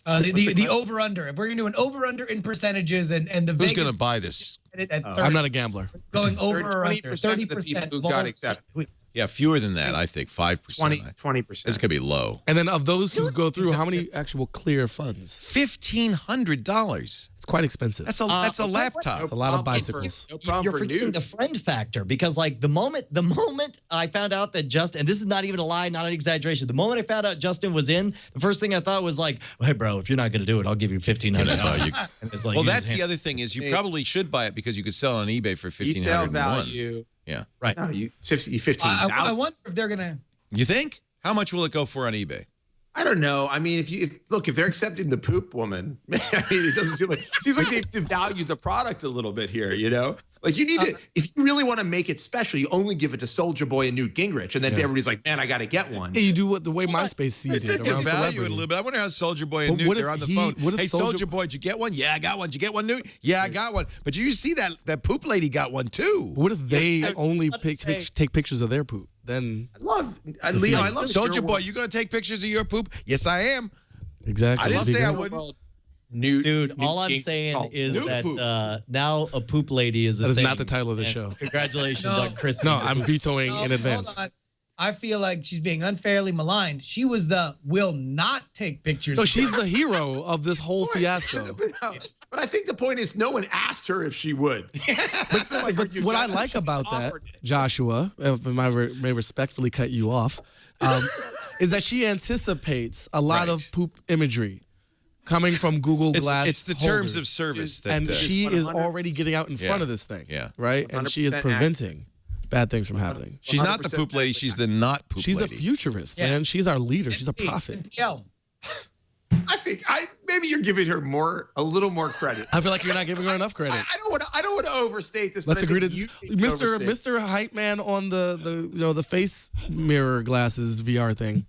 The over under. If we're gonna do an over under in percentages and the Who's Vegas going to buy this? at 30, I'm not a gambler. going over or under 20% of the people who got accepted. Yeah, fewer than that, I think. 5%. 20%. This is going to be low. And then of those who go through, how many actual clear funds? $1,500. It's quite expensive. That's a laptop. It's a lot of bicycles. No problem You're for forgetting nude. the friend factor because like the moment I found out that Justin, and this is not even a lie, not an exaggeration. The moment I found out Justin was in, the first thing I thought was like, hey bro, if you're not going to do it, I'll give you $1,500. Well, that's the other thing is you probably should buy it because you could sell it on eBay for $1,500. Resale value. Yeah. Right. No, you 15,000. I wonder if they're gonna. You think? How much will it go for on eBay? I don't know. I mean, if they're accepting the poop woman, I mean, it doesn't seem like they've devalued the product a little bit here. You know, like you need to, if you really want to make it special, you only give it to Soulja Boy and Newt Gingrich, and then everybody's like, man, I got to get one. Yeah, you do what the way MySpace sees it. They around value it a celebrity. little bit. I wonder how Soulja Boy and But what Newt, they're if on the he- phone. what if Hey, Soulja- Soulja Boy, did you get one? Yeah, I got one. Did you get one, Newt? Yeah, I got one. But you see that poop lady got one too. What if they only take pictures of their poop? Then Leo, I love Soulja your Boy, world. you gonna take pictures of your poop? Yes, I am. exactly. I didn't That'd be say I great. wouldn't. Newt, Dude, all I'm King- saying oh, is Snoop that poop. now a poop lady is a That is thing. not the title of the And show. Congratulations No. on Chris. No, I'm vetoing No, in advance. hold on. I feel like she's being unfairly maligned. She was the will not take pictures. No, she's the hero of this whole fiasco. But I think the point is, no one asked her if she would. But it's not like But you what I got it, like she about that, offered it. Joshua, if I may respectfully cut you off, is that she anticipates a lot of poop imagery coming from Google Glass. It's the terms holders. of service that And she is 100%. already getting out in front of this thing. Yeah. Right? And she is 100% preventing bad things from happening. She's not the 100% poop lady. She's the not poop She's a lady. futurist, man. She's our leader. She's a prophet. NPL. I think maybe you're giving her a little more credit. I feel like you're not giving her enough credit. I don't want to overstate this. Let's but I agree to think this. you need to overstate. Mr. Hype Man on the face mirror glasses VR thing.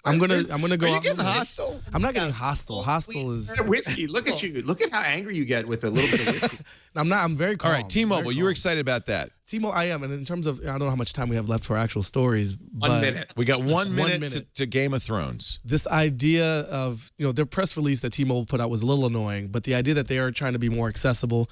I'm gonna go. Are you out getting on a limb. hostile? I'm not getting hostile. Hostile is. Whiskey. Look at you. Look at how angry you get with a little bit of whiskey. I'm not. I'm very calm. All right, T-Mobile, Very you were calm. excited about that. T-Mobile, I am. And in terms of, I don't know how much time we have left for actual stories. But 1 minute. We got 1 1 minute, minute. to Game of Thrones. This idea of, their press release that T-Mobile put out was a little annoying, but the idea that they are trying to be more accessible,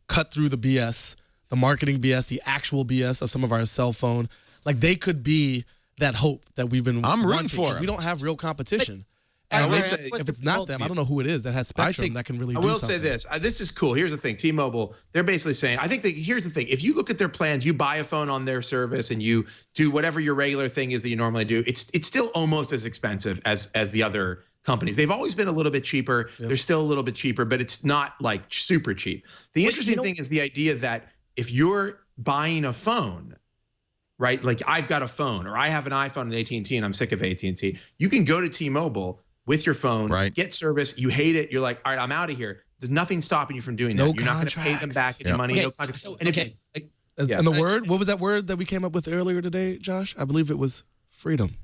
cut through the BS, the marketing BS, the actual BS of some of our cell phone, like they could be that hope that we've been I'm rooting wanting, for 'cause them. we don't have real competition. I And will if say- it's not them, I don't know who it is that has spectrum that can really I do will something. say this. This is cool. Here's the thing. T-Mobile, they're basically saying, here's the thing. If you look at their plans, you buy a phone on their service and you do whatever your regular thing is that you normally do, it's still almost as expensive as the other companies. They've always been a little bit cheaper. Yep. They're still a little bit cheaper, but it's not like super cheap. The interesting thing is the idea that if you're buying a phone, right? Like I've got a phone or I have an iPhone and AT&T and I'm sick of AT&T. You can go to T-Mobile with your phone, get service. You hate it. You're like, all right, I'm out of here. There's nothing stopping you from doing that. You're not going to pay them back any money. Okay, No contracts. so, And if okay. And the word, what was that word that we came up with earlier today, Josh? I believe it was freedom.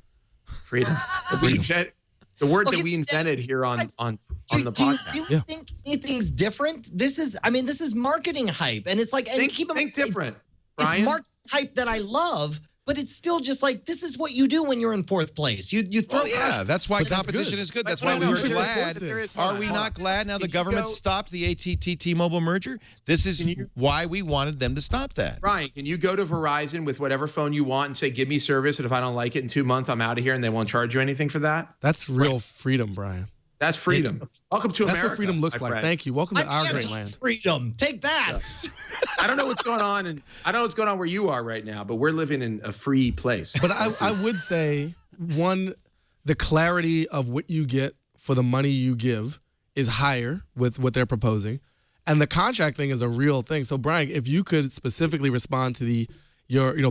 Freedom. The word that we invented here on the podcast. Do you really think anything's different? This is marketing hype, and it's like think different, Brian. It's marketing hype that I love, but it's still just like this is what you do when you're in fourth place. You throw. That's why competition is good. That's why we were glad. Are we not glad now the government stopped the AT&T T-Mobile merger? This is why we wanted them to stop that. Brian, can you go to Verizon with whatever phone you want and say, give me service, and if I don't like it in 2 months, I'm out of here, and they won't charge you anything for that? That's real freedom, Brian. That's freedom. Welcome to America. That's what freedom looks like. Thank you. Welcome to our great land. Freedom. Take that. I don't know what's going on, and I don't know what's going on where you are right now, but we're living in a free place. But I would say, one, the clarity of what you get for the money you give is higher with what they're proposing. And the contract thing is a real thing. So, Brian, if you could specifically respond to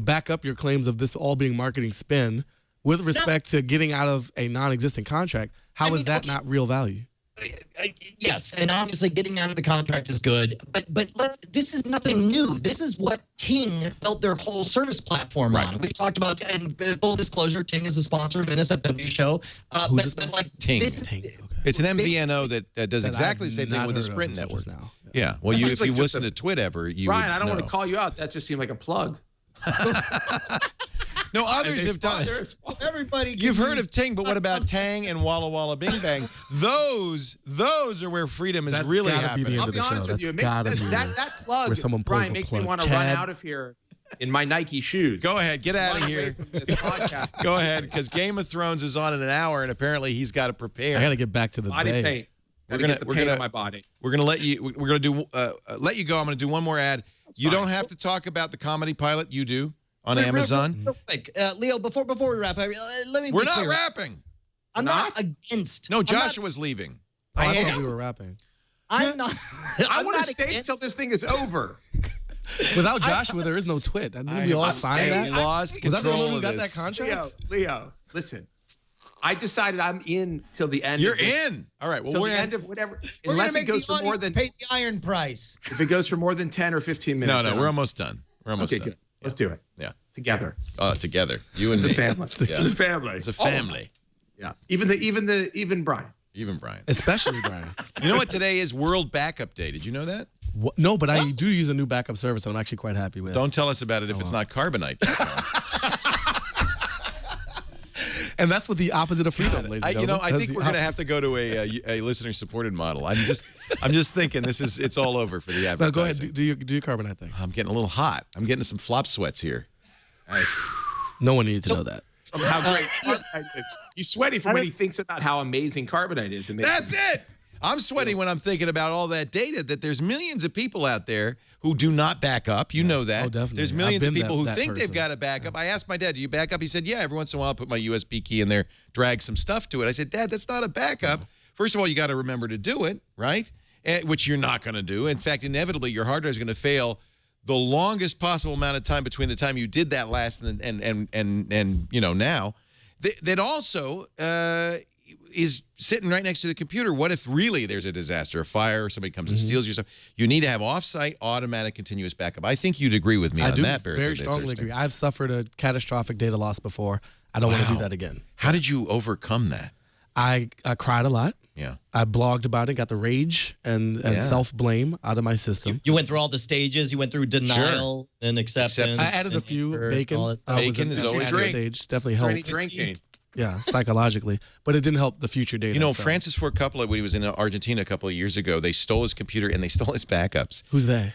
back up your claims of this all being marketing spin with respect to getting out of a non-existent contract, how is that not real value? Yes, and obviously getting out of the contract is good, but this is nothing new. This is what Ting built their whole service platform on. We've talked about, and full disclosure, Ting is a sponsor of NSFW show. Who's Ting. Ting. Okay. It's an MVNO that does exactly the same thing with the Sprint network. Now. Yeah. Well, if you listen to Twit ever, you Brian, would I don't want to know. call you out. That just seemed like a plug. No, others have done it. Everybody. You've heard of Ting, but what about Tang and Walla Walla Bing Bang? Those are where freedom is really happening. I'll be honest with you. It makes that plug, Brian, makes me want to run out of here in my Nike shoes. Go ahead, get out of here. This podcast. Go ahead, because Game of Thrones is on in an hour, and apparently he's got to prepare. I got to get back to the Body day. paint. We're gonna on my body. We're gonna let you. We're gonna do let you go. I'm gonna do one more ad. You don't have to talk about the comedy pilot. You do on Amazon. Real quick, Leo. Before we wrap, let me. We're be not clear. rapping. I'm not against. No, Joshua's leaving. Oh, I thought we were rapping. I'm not. I want to stay until this thing is over. Without Joshua, there is no twit. Didn't we all sign that? Lost Was that the control one who of got this. that contract? Leo, listen. I decided I'm in till the end. You're in. All right. Well, Till we're the in. end of whatever. We're Unless gonna it make goes the for more audience than pay the iron price. if it goes for more than 10 or 15 minutes. No, then we're I'm- almost done. We're almost Okay, done. good. Let's do it. Yeah. Together. Together. You and It's a me. family. Yeah. It's a family. It's a All of family. us. Yeah. Even Brian. Even Brian. Especially Brian. You know what today is World Backup Day? Did you know that? No, but I do use a new backup service that I'm actually quite happy with. Don't tell us about it if it's not Carbonite. And that's what the opposite of freedom, ladies and gentlemen. I think we're going to have to go to a listener-supported model. I'm just thinking it's all over for the No, advertising. go ahead. Do your carbonite thing. I'm getting a little hot. I'm getting some flop sweats here. No one needed to know that. From how great Carbonite is. He's sweaty from when he thinks about how amazing Carbonite is. That's it. I'm sweating when I'm thinking about all that data, that there's millions of people out there who do not back up. You know that. Oh, definitely. There's millions of I've been people who that think they've person. got to back up. I asked my dad, do you back up? He said, yeah, every once in a while I'll put my USB key in there, drag some stuff to it. I said, Dad, that's not a backup. First of all, you got to remember to do it, right? Which you're not going to do. In fact, inevitably, your hard drive is going to fail the longest possible amount of time between the time you did that last and you know, now. That also is sitting right next to the computer. What if really there's a disaster, a fire, or somebody comes and steals your stuff? You need to have off-site, automatic, continuous backup. I think you'd agree with me on that. I do very strongly agree. I've suffered a catastrophic data loss before. I don't want to do that again. How did you overcome that? I cried a lot. Yeah. I blogged about it, got the rage and self-blame out of my system. You went through all the stages. You went through denial and acceptance. I added a few. Bacon. Bacon is always great. Stage definitely helped. Drinking. Yeah, psychologically. But it didn't help the future data. You know, Francis Ford Coppola, when he was in Argentina a couple of years ago, they stole his computer and they stole his backups. Who's they?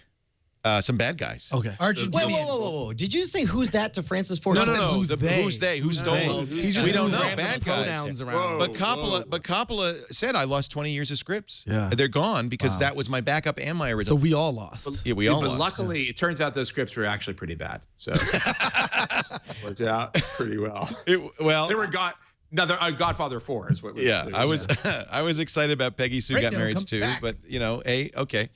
Some bad guys. Okay. Argentinians. Whoa. Did you say who's that to Francis Ford? No. Who's they? Who's they? Who stole them? He's just We don't know. random Bad guys. pronouns around. But Coppola said, I lost 20 years of scripts. Yeah. They're gone because that was my backup and my So original. we all lost. Yeah, we all But lost. luckily, it turns out those scripts were actually pretty bad. So worked out pretty well. They were Godfather 4 is what we I was excited about Peggy Sue Got Married too, back. but you know, okay.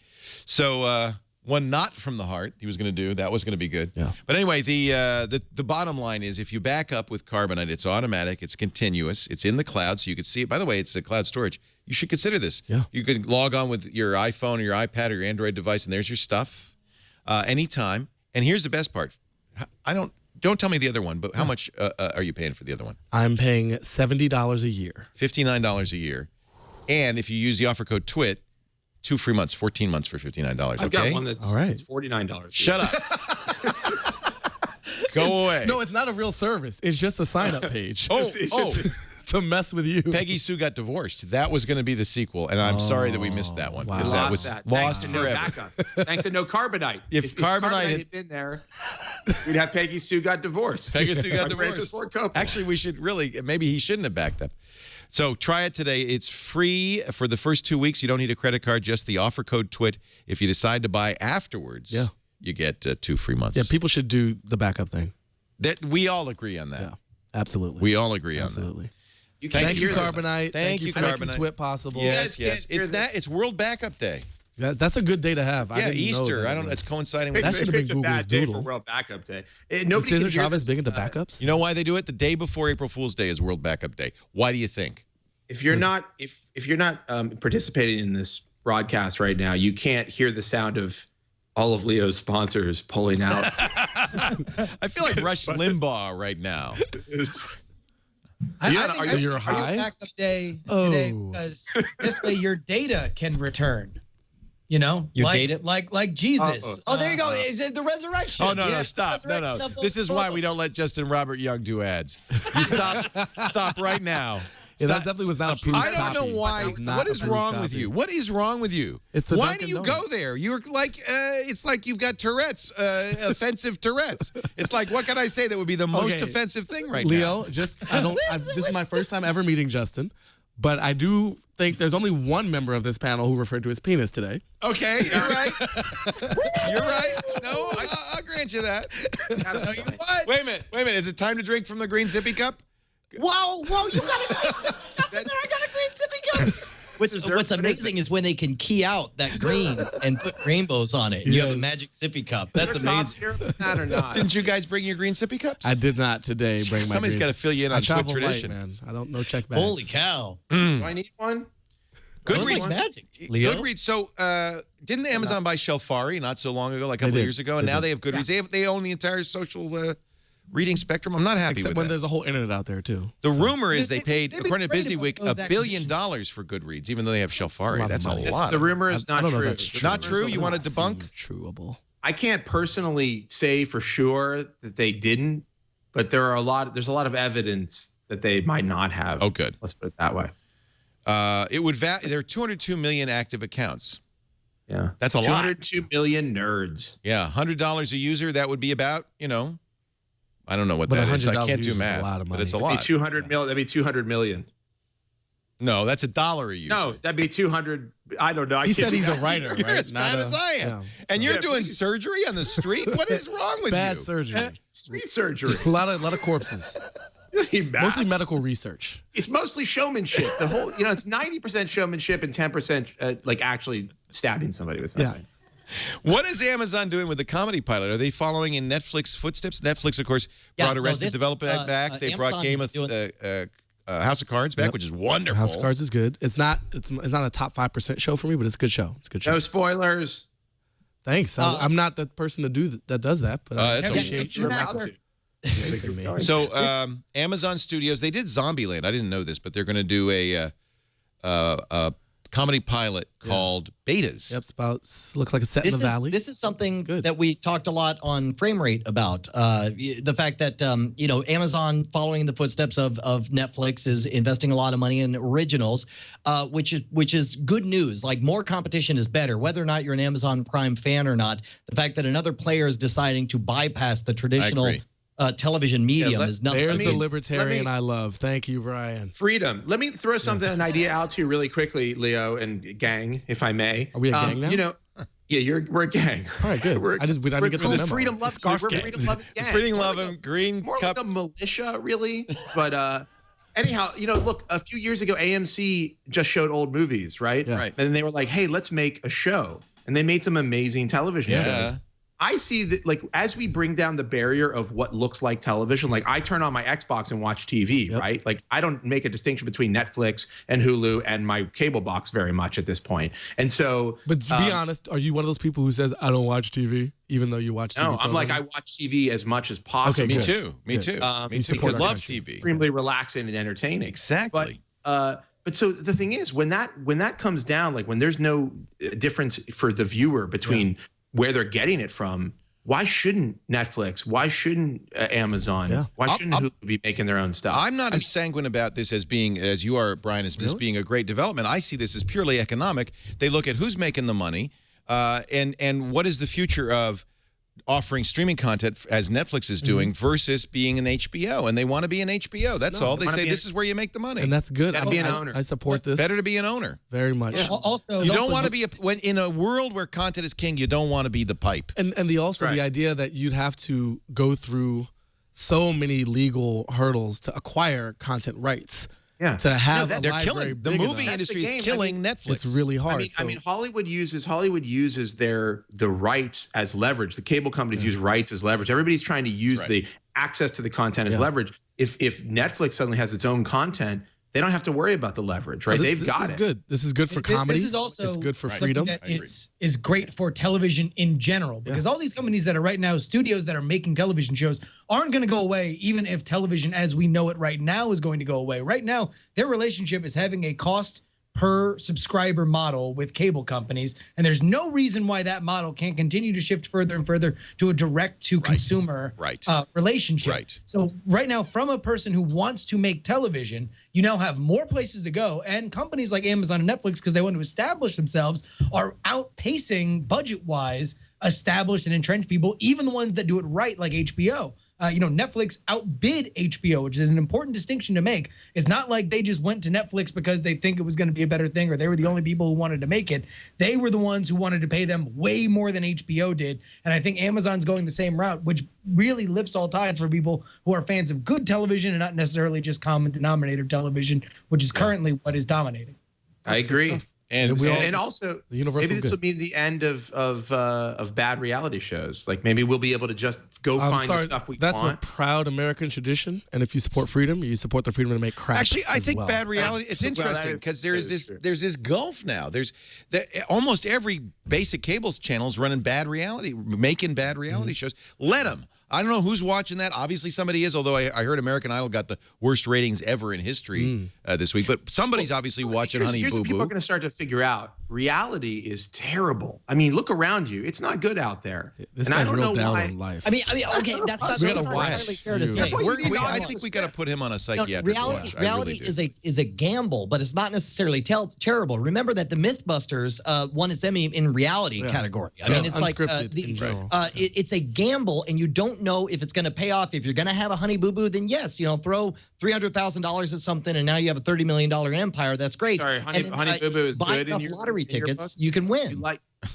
So one not from the heart he was going to do, that was going to be good. Yeah. But anyway, the bottom line is if you back up with Carbonite, it's automatic, it's continuous, it's in the cloud, so you could see it. By the way, it's a cloud storage. You should consider this. Yeah. You could log on with your iPhone or your iPad or your Android device, and there's your stuff anytime. And here's the best part. Don't tell me the other one, but how much are you paying for the other one? I'm paying $70 a year. $59 a year. And if you use the offer code TWIT, 2 free months, 14 months for $59. Okay? I've got one that's All right. it's $49. Shut up. Go away. No, it's not a real service. It's just a sign-up page. It's to mess with you. Peggy Sue Got Divorced. That was going to be the sequel, and I'm sorry that we missed that one. Wow. Because that was lost Thanks to forever. No backup. Thanks to no Carbonite. If Carbonite had been there, we'd have Peggy Sue Got Divorced. Peggy Sue Got By Francis Divorced. Ford Coppola. Actually, we should maybe he shouldn't have backed up. So try it today. It's free for the first 2 weeks. You don't need a credit card, just the offer code TWIT. If you decide to buy afterwards, you get 2 free months. Yeah, people should do the backup thing. That we all agree on that. Yeah, absolutely. We all agree absolutely. on that. Thank you, Carbonite. Thank you, for making Carbonite. TWIT possible. Yes. It's World Backup Day. That's a good day to have. Yeah, Easter. I don't know. It's coinciding with That should have been It's a Google's bad day Doodle. for World Backup Day. Is Nobody Cesar can hear Chavez this, big into backups? You know why they do it? The day before April Fool's Day is World Backup Day. Why do you think? If you're not participating in this broadcast right now, you can't hear the sound of all of Leo's sponsors pulling out. I feel like Rush Limbaugh right now. I think you're I high? backup day today because this way your data can return. You know, You like, date it? like Jesus. Oh, there you go. Is it the resurrection? Oh, no, Yes, stop. No, resurrection no. of those This is why we photos. don't let Justin Robert Young do ads. You stop right now. Yeah, that Stop. definitely was not approved. I don't know why. That was not What is approved wrong with copy. you? What is wrong with you? It's the Why Dunkin' do you Donuts. go there? You're like, it's like you've got Tourette's, offensive Tourette's. It's like, what can I say that would be the most Okay. offensive thing right Leo, now? this is my first time ever meeting Justin, but I do think there's only one member of this panel who referred to his penis today. Okay, you're right. You're right. No, I'll grant you that. Wait a minute. Is it time to drink from the green sippy cup? Whoa, you got a green sippy cup in there. I got a green sippy cup. What's amazing is when they can key out that green and put rainbows on it. You have a magic sippy cup. That's amazing. That or not? Didn't you guys bring your green sippy cups? I did not today bring my Somebody's greens. got to fill you in I on Twit travel light, tradition. man. I don't know check bags. Holy cow. Do I need one? Goodreads. Like magic, Leo. Goodreads. So, didn't Amazon buy Shelfari not so long ago, like a couple They of did. years ago, and They now did. they have Goodreads. They own the entire social reading spectrum. I'm not happy Except with when that. there's a whole internet out there too. The rumor is they They've paid, been according to great BusyWeek, about those $1 billion acquisitions. for Goodreads, even though they have Shelfari. lot That's a of money. lot. The rumor is I not don't know true. if that's true. Not true? You want to Doesn't debunk? seem Trueable. I can't personally say for sure that they didn't, but there's a lot of evidence that they might not have. Oh, good. Let's put it that way. There are 202 million active accounts. Yeah. That's a lot. 202 million nerds. Yeah, $100 a user. That would be about, I don't know what But that is. I $100 can't do users is a math, lot of but it's a money. lot. That'd be 200 mil. That'd be 200 million. No, that's $1 a user. No, that'd be 200. I don't know. He said he's a writer, You're right? as bad as I am. yeah. And you're Yeah, doing please. surgery on the street? What is wrong with Bad you? surgery. Street surgery. A lot of corpses. Mostly medical research. It's mostly showmanship. The whole, it's 90% showmanship and 10% like actually stabbing somebody with something. What is Amazon doing with the comedy pilot? Are they following in Netflix footsteps? Netflix, of course, brought Arrested Development back. They brought Game of House of Cards back, which is wonderful. House of Cards is good. It's not a top 5% show for me, but it's a good show. It's a good show. No spoilers. Thanks. I'm not the person that does that, but I that's appreciate You're you allowed to. picking me. So Amazon Studios, they did Zombieland. I didn't know this, but they're going to do a comedy pilot called Betas. Yep, looks like a set in the valley. This is something good. that we talked a lot on Frame Rate about. The fact that Amazon, following the footsteps of Netflix, is investing a lot of money in originals, which is good news. Like, more competition is better, whether or not you're an Amazon Prime fan or not. The fact that another player is deciding to bypass the traditional television medium is nothing. There's the libertarian I love. Thank you, Brian. Freedom. Let me throw an idea out to you really quickly, Leo and gang, if I may. Are we a gang now? Yeah, we're a gang. All right, good. I didn't get the memo. Freedom loving gang. We're freedom loving gang. Freedom loving green More cup. like a militia, really. But anyhow, look, a few years ago, AMC just showed old movies, right? Yeah. Right. And they were like, hey, let's make a show. And they made some amazing television shows. I see that, like, as we bring down the barrier of what looks like television, like, I turn on my Xbox and watch TV, right? Like, I don't make a distinction between Netflix and Hulu and my cable box very much at this point. And so, But to be honest, are you one of those people who says, I don't watch TV, even though you watch TV? no, I'm like, I watch TV as much as possible. Okay, Me good. too. Me too. Me too. support I our love country. TV. Extremely relaxing and entertaining. Exactly. But so the thing is, when that comes down, like, when there's no difference for the viewer between where they're getting it from, why shouldn't Netflix? Why shouldn't Amazon? Yeah. Why shouldn't Hulu be making their own stuff? I'm not as sanguine about this as you are, Brian, as this being a great development. I see this as purely economic. They look at who's making the money and what is the future of offering streaming content as Netflix is doing versus being an HBO. And they want to be an HBO. That's all. They say this is where you make the money. And that's good. Gotta be an owner. I support this. Better to be an owner. Very much. Yeah. Also, You don't want to be when in a world where content is king. You don't want to be the pipe. And the idea that you'd have to go through so many legal hurdles to acquire content rights. Yeah. To have they're killing the movie industry is killing Netflix. It's really hard. I mean, Hollywood uses the rights as leverage. The cable companies use rights as leverage. Everybody's trying to use the access to the content as leverage. If Netflix suddenly has its own content, they don't have to worry about the leverage, right? This They've got is it. good. This is good for comedy. This is also it's good for something freedom. that is great for television in general, because all these companies that are right now, studios that are making television shows, aren't going to go away, even if television as we know it right now is going to go away. Right now, their relationship is having a cost per subscriber model with cable companies, and there's no reason why that model can't continue to shift further and further to a direct-to-consumer relationship. Right. So right now, from a person who wants to make television, you now have more places to go, and companies like Amazon and Netflix, because they want to establish themselves, are outpacing budget-wise established and entrenched people, even the ones that do it right, like HBO. Netflix outbid HBO, which is an important distinction to make. It's not like they just went to Netflix because they think it was going to be a better thing or they were the only people who wanted to make it. They were the ones who wanted to pay them way more than HBO did. And I think Amazon's going the same route, which really lifts all tides for people who are fans of good television and not necessarily just common denominator television, which is currently what is dominating. I agree. And also, maybe this will be the end of bad reality shows. Like maybe we'll be able to just go find the stuff we want. That's a proud American tradition. And if you support freedom, you support the freedom to make crap. Actually, I think bad reality. It's interesting because there's this gulf now. Almost every basic cable channel is running bad reality, making bad reality shows. Let them. I don't know who's watching that. Obviously, somebody is, although I heard American Idol got the worst ratings ever in history this week. But somebody's obviously watching Honey Boo Boo. People are going to start to figure out reality is terrible. I mean, look around you. It's not good out there. This and guy's I don't real know down why. on life. I mean, okay, that's not entirely fair to say. I think we got to put him on a psychiatric watch. Reality is a gamble, but it's not necessarily terrible. Remember that the MythBusters won its Emmy in reality category. I mean, it's like it's a gamble, and you don't know if it's going to pay off. If you're going to have a Honey Boo Boo, then yes, throw $300,000 at something, and now you have a $30 million empire. That's great. Sorry, Honey Boo Boo is good in your lottery tickets. You can win.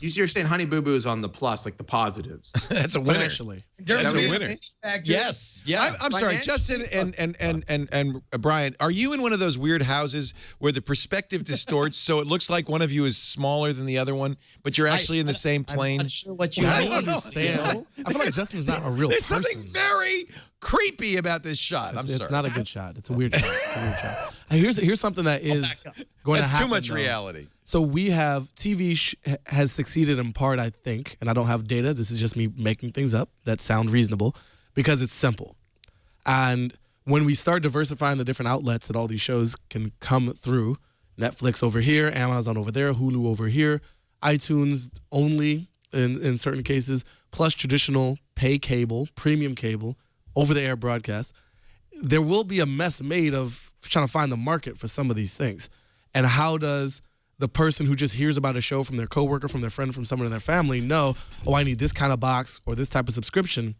You're saying Honey Boo Boo is on the plus, like the positives. That's a winner. Financially. That's a winner. Yes. Yeah. I'm sorry, Justin and Brian, are you in one of those weird houses where the perspective distorts so it looks like one of you is smaller than the other one, but you're actually in the same plane? I'm not sure what you I don't understand. I feel like Justin's not a real There's person. something very creepy about this shot. I'm sorry. It's not a good shot. It's a weird shot. It's a weird shot. And here's something that is going to happen. That's too much though. reality. So we have TV has succeeded in part, I think, and I don't have data. This is just me making things up that sound reasonable because it's simple. And when we start diversifying the different outlets that all these shows can come through, Netflix over here, Amazon over there, Hulu over here, iTunes only in certain cases, plus traditional pay cable, premium cable, over-the-air broadcast, there will be a mess made of trying to find the market for some of these things. And how does the person who just hears about a show from their coworker, from their friend, from someone in their family know, oh, I need this kind of box or this type of subscription?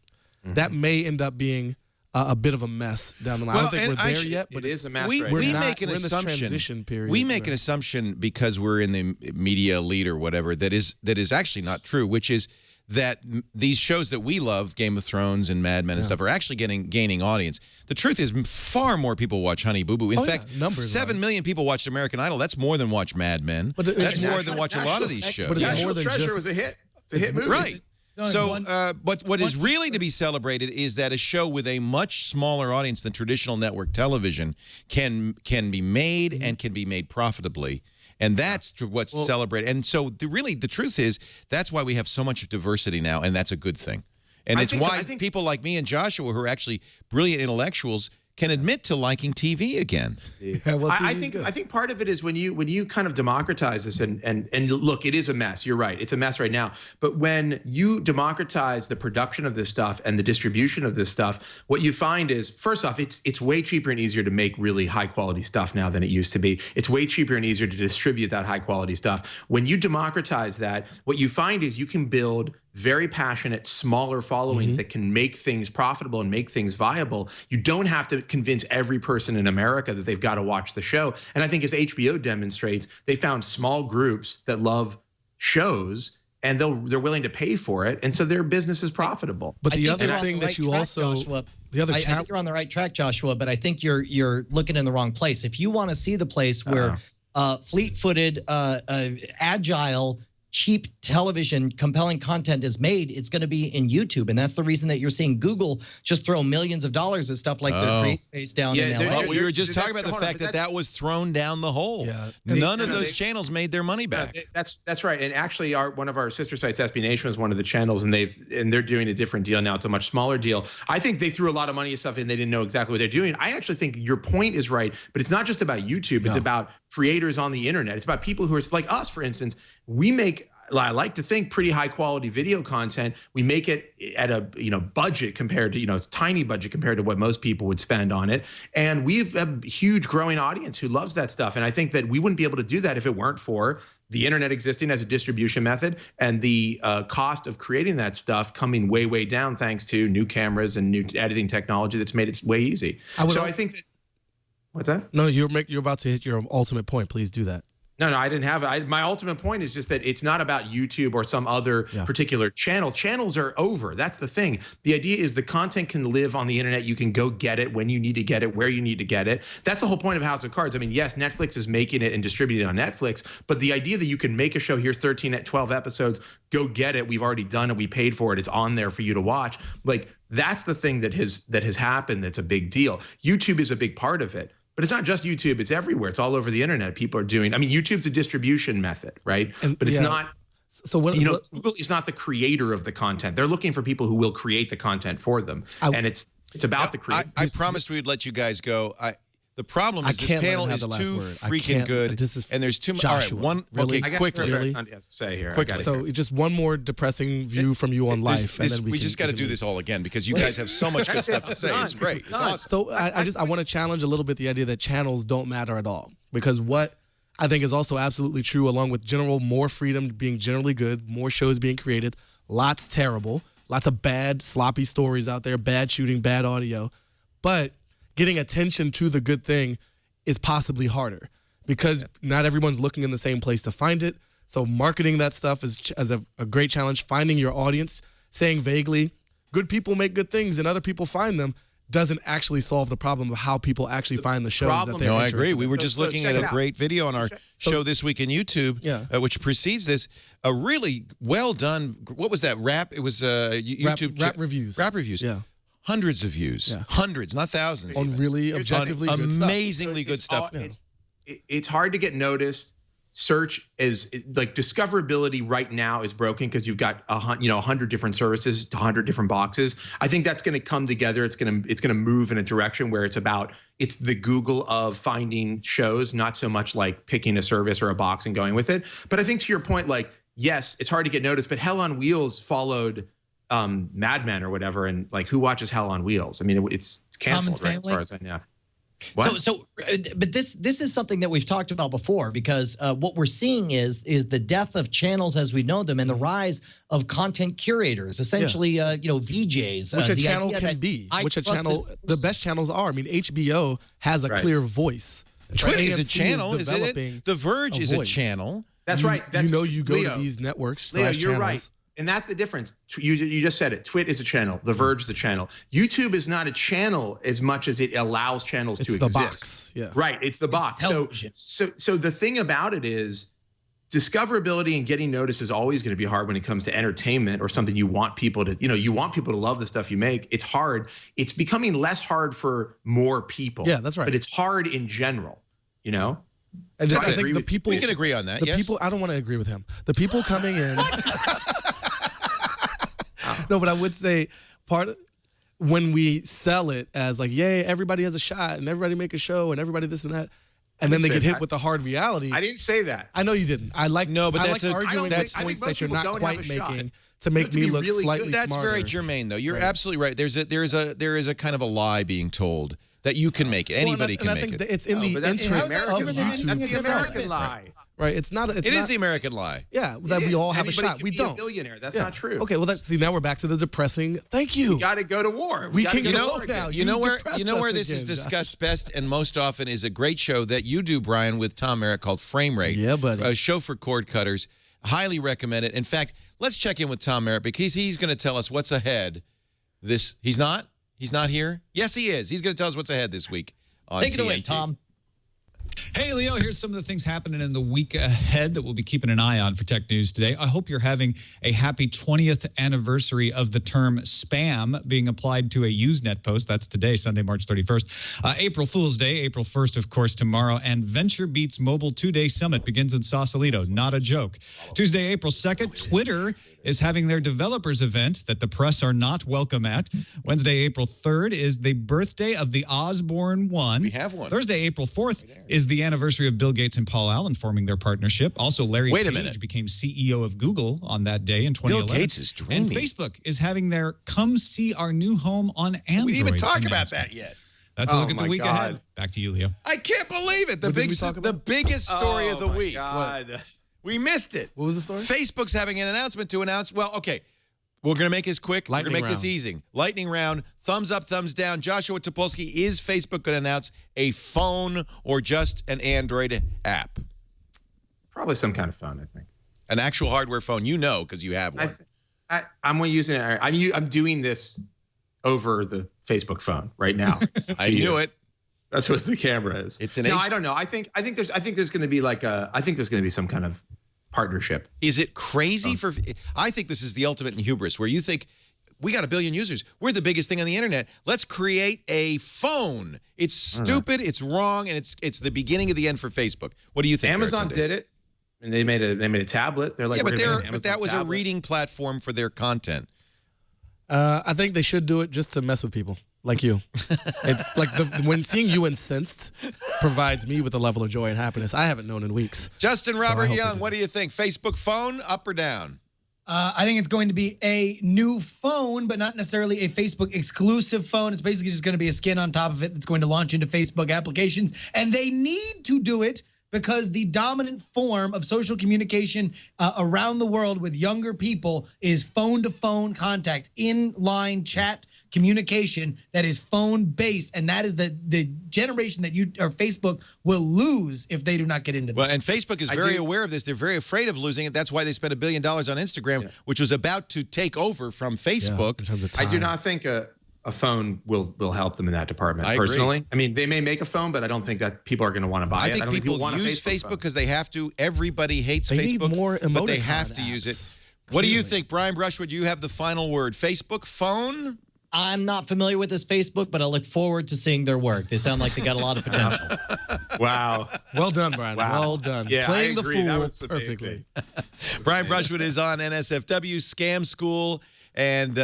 That may end up being a bit of a mess down the line. I don't think we're there yet, but it is a mess. We make an assumption. Transition period. We make an assumption because we're in the media elite or whatever that is actually not true, which is that these shows that we love, Game of Thrones and Mad Men and stuff, are actually gaining audience. The truth is far more people watch Honey Boo Boo. In fact, 7 million people watched American Idol. That's more than watch Mad Men. But that's more than watch a lot of these shows. But it's more than Treasure was a hit. It's a hit movie. Right. So, but what is really to be celebrated is that a show with a much smaller audience than traditional network television can be made and can be made profitably. And that's what's celebrated. And so the truth is that's why we have so much diversity now, and that's a good thing. And it's why people like me and Joshua, who are actually brilliant intellectuals, can admit to liking TV again. Yeah, well, I think part of it is when you kind of democratize this and look, it is a mess. You're right. It's a mess right now. But when you democratize the production of this stuff and the distribution of this stuff, what you find is, first off, it's way cheaper and easier to make really high quality stuff now than it used to be. It's way cheaper and easier to distribute that high quality stuff. When you democratize that, what you find is you can build very passionate, smaller followings that can make things profitable and make things viable. You don't have to convince every person in America that they've got to watch the show. And I think as HBO demonstrates, they found small groups that love shows and they're willing to pay for it. And so their business is profitable. But the other thing that you also, I think you're on the right track, Joshua, but I think you're looking in the wrong place. If you want to see the place where fleet-footed, agile, cheap television, compelling content is made, it's going to be in YouTube. And that's the reason that you're seeing Google just throw millions of dollars at stuff like their Create Space down in LA. Well, we were just talking about the fact that was thrown down the hole. Yeah. None of those channels made their money back. That's right. And actually, one of our sister sites, SB Nation, was one of the channels, and they're doing a different deal now. It's a much smaller deal. I think they threw a lot of money at stuff and they didn't know exactly what they're doing. I actually think your point is right, but it's not just about YouTube. It's about creators on the internet. It's about people who are like us, for instance. We make, I like to think, pretty high quality video content. We make it at a budget compared to it's tiny budget compared to what most people would spend on it, and we've a huge growing audience who loves that stuff. And I think that we wouldn't be able to do that if it weren't for the internet existing as a distribution method and the cost of creating that stuff coming way down thanks to new cameras and new editing technology that's made it way easy. I think that. What's that? No, you're about to hit your ultimate point. Please do that. No, I didn't have it. My ultimate point is just that it's not about YouTube or some other particular channel. Channels are over. That's the thing. The idea is the content can live on the internet. You can go get it when you need to get it, where you need to get it. That's the whole point of House of Cards. I mean, yes, Netflix is making it and distributing it on Netflix, but the idea that you can make a show, here's 12 episodes, go get it. We've already done it. We paid for it. It's on there for you to watch. Like, that's the thing that has happened. That's a big deal. YouTube is a big part of it. But it's not just YouTube, it's everywhere. It's all over the internet. People are doing, YouTube's a distribution method, right? But it's not, Google is not the creator of the content. They're looking for people who will create the content for them. And it's about the creator. I promised we'd let you guys go. The problem is this panel is too freaking good, and there's too much. All right, really? Quickly. Really? To say here. So just one more depressing view from you on life, and then we just got to do this all again because you guys have so much good stuff to say. It's great. It's awesome. So I want to challenge a little bit the idea that channels don't matter at all, because what I think is also absolutely true, along with more freedom being generally good, more shows being created, lots terrible, lots of bad, sloppy stories out there, bad shooting, bad audio, but getting attention to the good thing is possibly harder because not everyone's looking in the same place to find it. So marketing that stuff is a great challenge. Finding your audience, saying vaguely, good people make good things and other people find them, doesn't actually solve the problem of how people actually find the shows that they're I agree. We were just looking at a great video on our show this week in YouTube, which precedes this. A really well done, what was that, rap? It was YouTube. Rap reviews. Rap reviews. Yeah. Hundreds of views, hundreds, not thousands. On really objectively good stuff. Amazingly good stuff. It's hard to get noticed. Search is like discoverability right now is broken because you've got 100 different services, 100 different boxes. I think that's going to come together. It's going to move in a direction where it's the Google of finding shows, not so much like picking a service or a box and going with it. But I think to your point, like, yes, it's hard to get noticed, but Hell on Wheels followed Mad Men or whatever, and like, who watches Hell on Wheels? I mean, it's canceled, right? As far as I know. What? But this is something that we've talked about before, because what we're seeing is the death of channels as we know them and the rise of content curators, essentially, VJs. Which a channel can be. Which a channel, the best channels are. I mean, HBO has a clear voice. Twitter is a channel, isn't it? The Verge is a channel. That's right. You go to these networks. Leo, you're right. And that's the difference. You just said it. Twit is a channel. The Verge is a channel. YouTube is not a channel as much as it allows channels to exist. It's the box. Yeah. Right. It's the box. So the thing about it is discoverability and getting noticed is always going to be hard when it comes to entertainment or something you want people to, you want people to love the stuff you make. It's hard. It's becoming less hard for more people. Yeah, that's right. But it's hard in general, And just, I think the people, we can agree on that. The people, I don't want to agree with him. The people coming in. No, but I would say when we sell it as like, yay, everybody has a shot and everybody make a show and everybody this and that, and then they get hit with the hard reality. I didn't say that. I know you didn't. I like arguing that points that you're not quite making to make me look slightly smarter. That's very germane, though. You're absolutely right. There is a kind of a lie being told that you can make it. Anybody can make it. It's in the interest of YouTube. That's the American lie. Right, it's not. It is the American lie. Yeah, that we all have a shot. We don't. Be a billionaire. That's not true. Okay, well, now we're back to the depressing. Thank you. We got to go to war. We can go to war now. You know where this is discussed best and most often is a great show that you do, Brian, with Tom Merritt called Frame Rate. Yeah, buddy. A show for cord cutters. Highly recommend it. In fact, let's check in with Tom Merritt because he's going to tell us what's ahead. He's not here. Yes, he is. He's going to tell us what's ahead this week on Take it TNT. away, Tom. Hey, Leo, here's some of the things happening in the week ahead that we'll be keeping an eye on for tech news today. I hope you're having a happy 20th anniversary of the term spam being applied to a Usenet post. That's today, Sunday, March 31st. April Fool's Day, April 1st, of course, tomorrow. And Venture Beats Mobile 2-Day Summit begins in Sausalito. Not a joke. Tuesday, April 2nd, Twitter is having their developers event that the press are not welcome at. Wednesday, April 3rd is the birthday of the Osborne 1. We have one. Thursday, April 4th is is the anniversary of Bill Gates and Paul Allen forming their partnership. Also, Larry Page became CEO of Google on that day in 2011. Bill Gates is dreamy. And Facebook is having their come see our new home on Android. We didn't even talk about that yet. That's a look at the week ahead. Back to you, Leo. I can't believe it. The biggest story of the week. God. We missed it. What was the story? Facebook's having an announcement to announce. Well, okay. We're going to make this quick. We're going to make this easy. Lightning round. Thumbs up, thumbs down. Joshua Topolsky, is Facebook going to announce a phone or just an Android app? Probably some kind of phone, I think. An actual hardware phone. You know, because you have one. I'm using it. I'm doing this over the Facebook phone right now. I knew it. That's what the camera is. It's an. No, I don't know. I think there's going to be there's going to be some kind of partnership. Is it crazy for? I think this is the ultimate in hubris, where you think we got 1 billion users. We're the biggest thing on the internet. Let's create a phone. It's stupid. It's wrong, and it's the beginning of the end for Facebook. What do you think? Amazon did it, and they made a tablet. They're like, yeah, but that was a reading platform for their content. I think they should do it just to mess with people like you. It's like when seeing you incensed provides me with a level of joy and happiness I haven't known in weeks. Justin Robert Young, what do you think? Facebook phone, up or down? I think it's going to be a new phone, but not necessarily a Facebook exclusive phone. It's basically just going to be a skin on top of it that's going to launch into Facebook applications. And they need to do it because the dominant form of social communication around the world with younger people is phone-to-phone contact, in-line chat communication that is phone-based, and that is the generation that Facebook will lose if they do not get into this. Well, and Facebook is very aware of this. They're very afraid of losing it. That's why they spent $1 billion on Instagram, which was about to take over from Facebook. I do not think a phone will help them in that department. Personally, agree. I mean, they may make a phone, but I don't think that people are going to want to buy it. I think people use Facebook because they have to. Everybody hates Facebook, need more but they have emoticon to use it. apps. What do you think, Brian Brushwood? You have the final word. Facebook phone? I'm not familiar with this Facebook, but I look forward to seeing their work. They sound like they got a lot of potential. Wow. Well done, Brian. Wow. Well done. Yeah, Playing I agree. the That fool was perfectly. Brian Brushwood is on NSFW, Scam School. And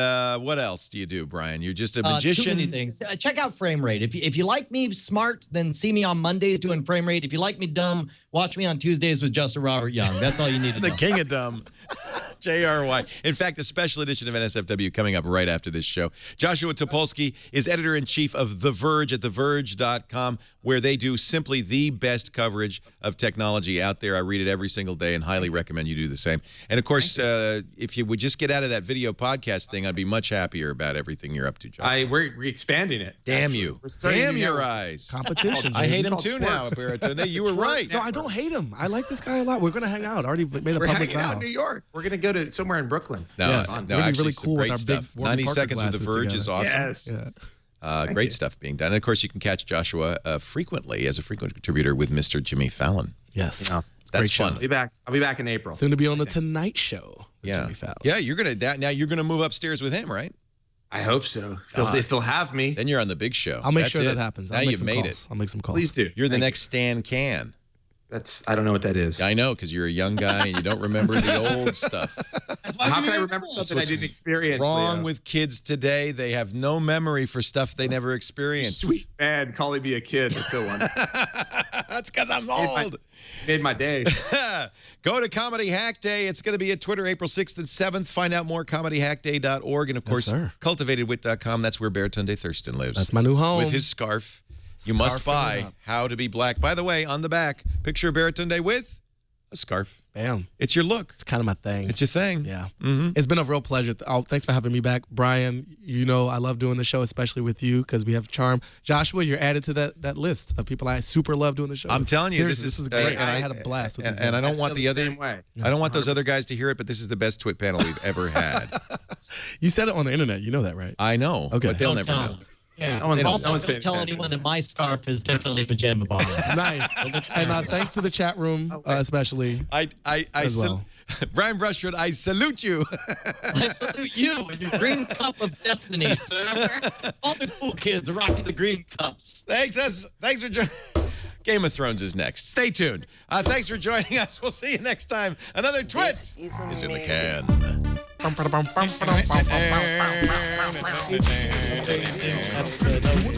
what else do you do, Brian? You're just a magician? Too many things. Check out Frame Rate. If you like me smart, then see me on Mondays doing Frame Rate. If you like me dumb, watch me on Tuesdays with Justin Robert Young. That's all you need to know. The king of dumb. JRY. In fact, a special edition of NSFW coming up right after this show. Joshua Topolsky is editor-in-chief of The Verge at theverge.com, where they do simply the best coverage of technology out there. I read it every single day and highly recommend you do the same. And, of course, if you would just get out of that video podcast thing, I'd be much happier about everything you're up to, Josh. We're expanding it. Damn you. Damn your eyes. Competition. I hate him too now, Baritone. You were right. No, I don't hate him. I like this guy a lot. We're going to hang out. I already made a We're public hanging out vow. in New York. We're going to go to somewhere in Brooklyn. No, Yes. no, We're gonna be actually, really some cool with great our big stuff. Warby 90 Parker Seconds with The glasses Verge is together. awesome. Yes. Great stuff being done. And, of course, you can catch Joshua frequently as a frequent contributor with Mr. Jimmy Fallon. Yes. That's Great fun. show. I'll be back in April. Soon to be on the Tonight Show with Jimmy Fallon. Yeah, now you're gonna move upstairs with him, right? I hope so. If they'll have me. Then you're on the big show. I'll make That's sure it. that happens. Now you've made it. I'll make some calls. Please do. You're the next Stan Can. I don't know what that is. I know, because you're a young guy and you don't remember the old stuff. How can I remember something I didn't experience? Wrong Leo? with kids today. They have no memory for stuff they never experienced. Sweet man calling me a kid. That's so wonderful. That's because I'm old. Made my day. Go to Comedy Hack Day. It's going to be at Twitter April 6th and 7th. Find out more, comedyhackday.org. And, of course, cultivatedwit.com. That's where Baratunde Thurston lives. That's my new home. With his scarf. You must buy How to Be Black. By the way, on the back, picture of Baratunde with a scarf. Bam. It's your look. It's kind of my thing. It's your thing. Yeah. It's been a real pleasure. Thanks for having me back. Brian, you know I love doing the show, especially with you, because we have charm. Joshua, you're added to that list of people I super love doing the show. I'm telling you, Seriously, this was great. And I had a blast with these and I guys. don't want the other way. I don't want those other guys to hear it, but this is the best Twit panel we've ever had. You said it on the internet. You know that, right? I know. Okay. But they'll Don't never tell know. them. Yeah. No one's Also, paying don't tell attention. anyone that my scarf is definitely pajama bottom. Nice. And thanks to the chat room, especially. I As well. Brian Brushwood, I salute you. I salute you and your green cup of destiny, sir. All the cool kids are rocking the green cups. Thanks for joining. Game of Thrones is next. Stay tuned. Thanks for joining us. We'll see you next time. Another Twit is in the can. Bum, ba, da, bum, bum, ba, dum, bum, bum, bum, bum, bum, bum, bum.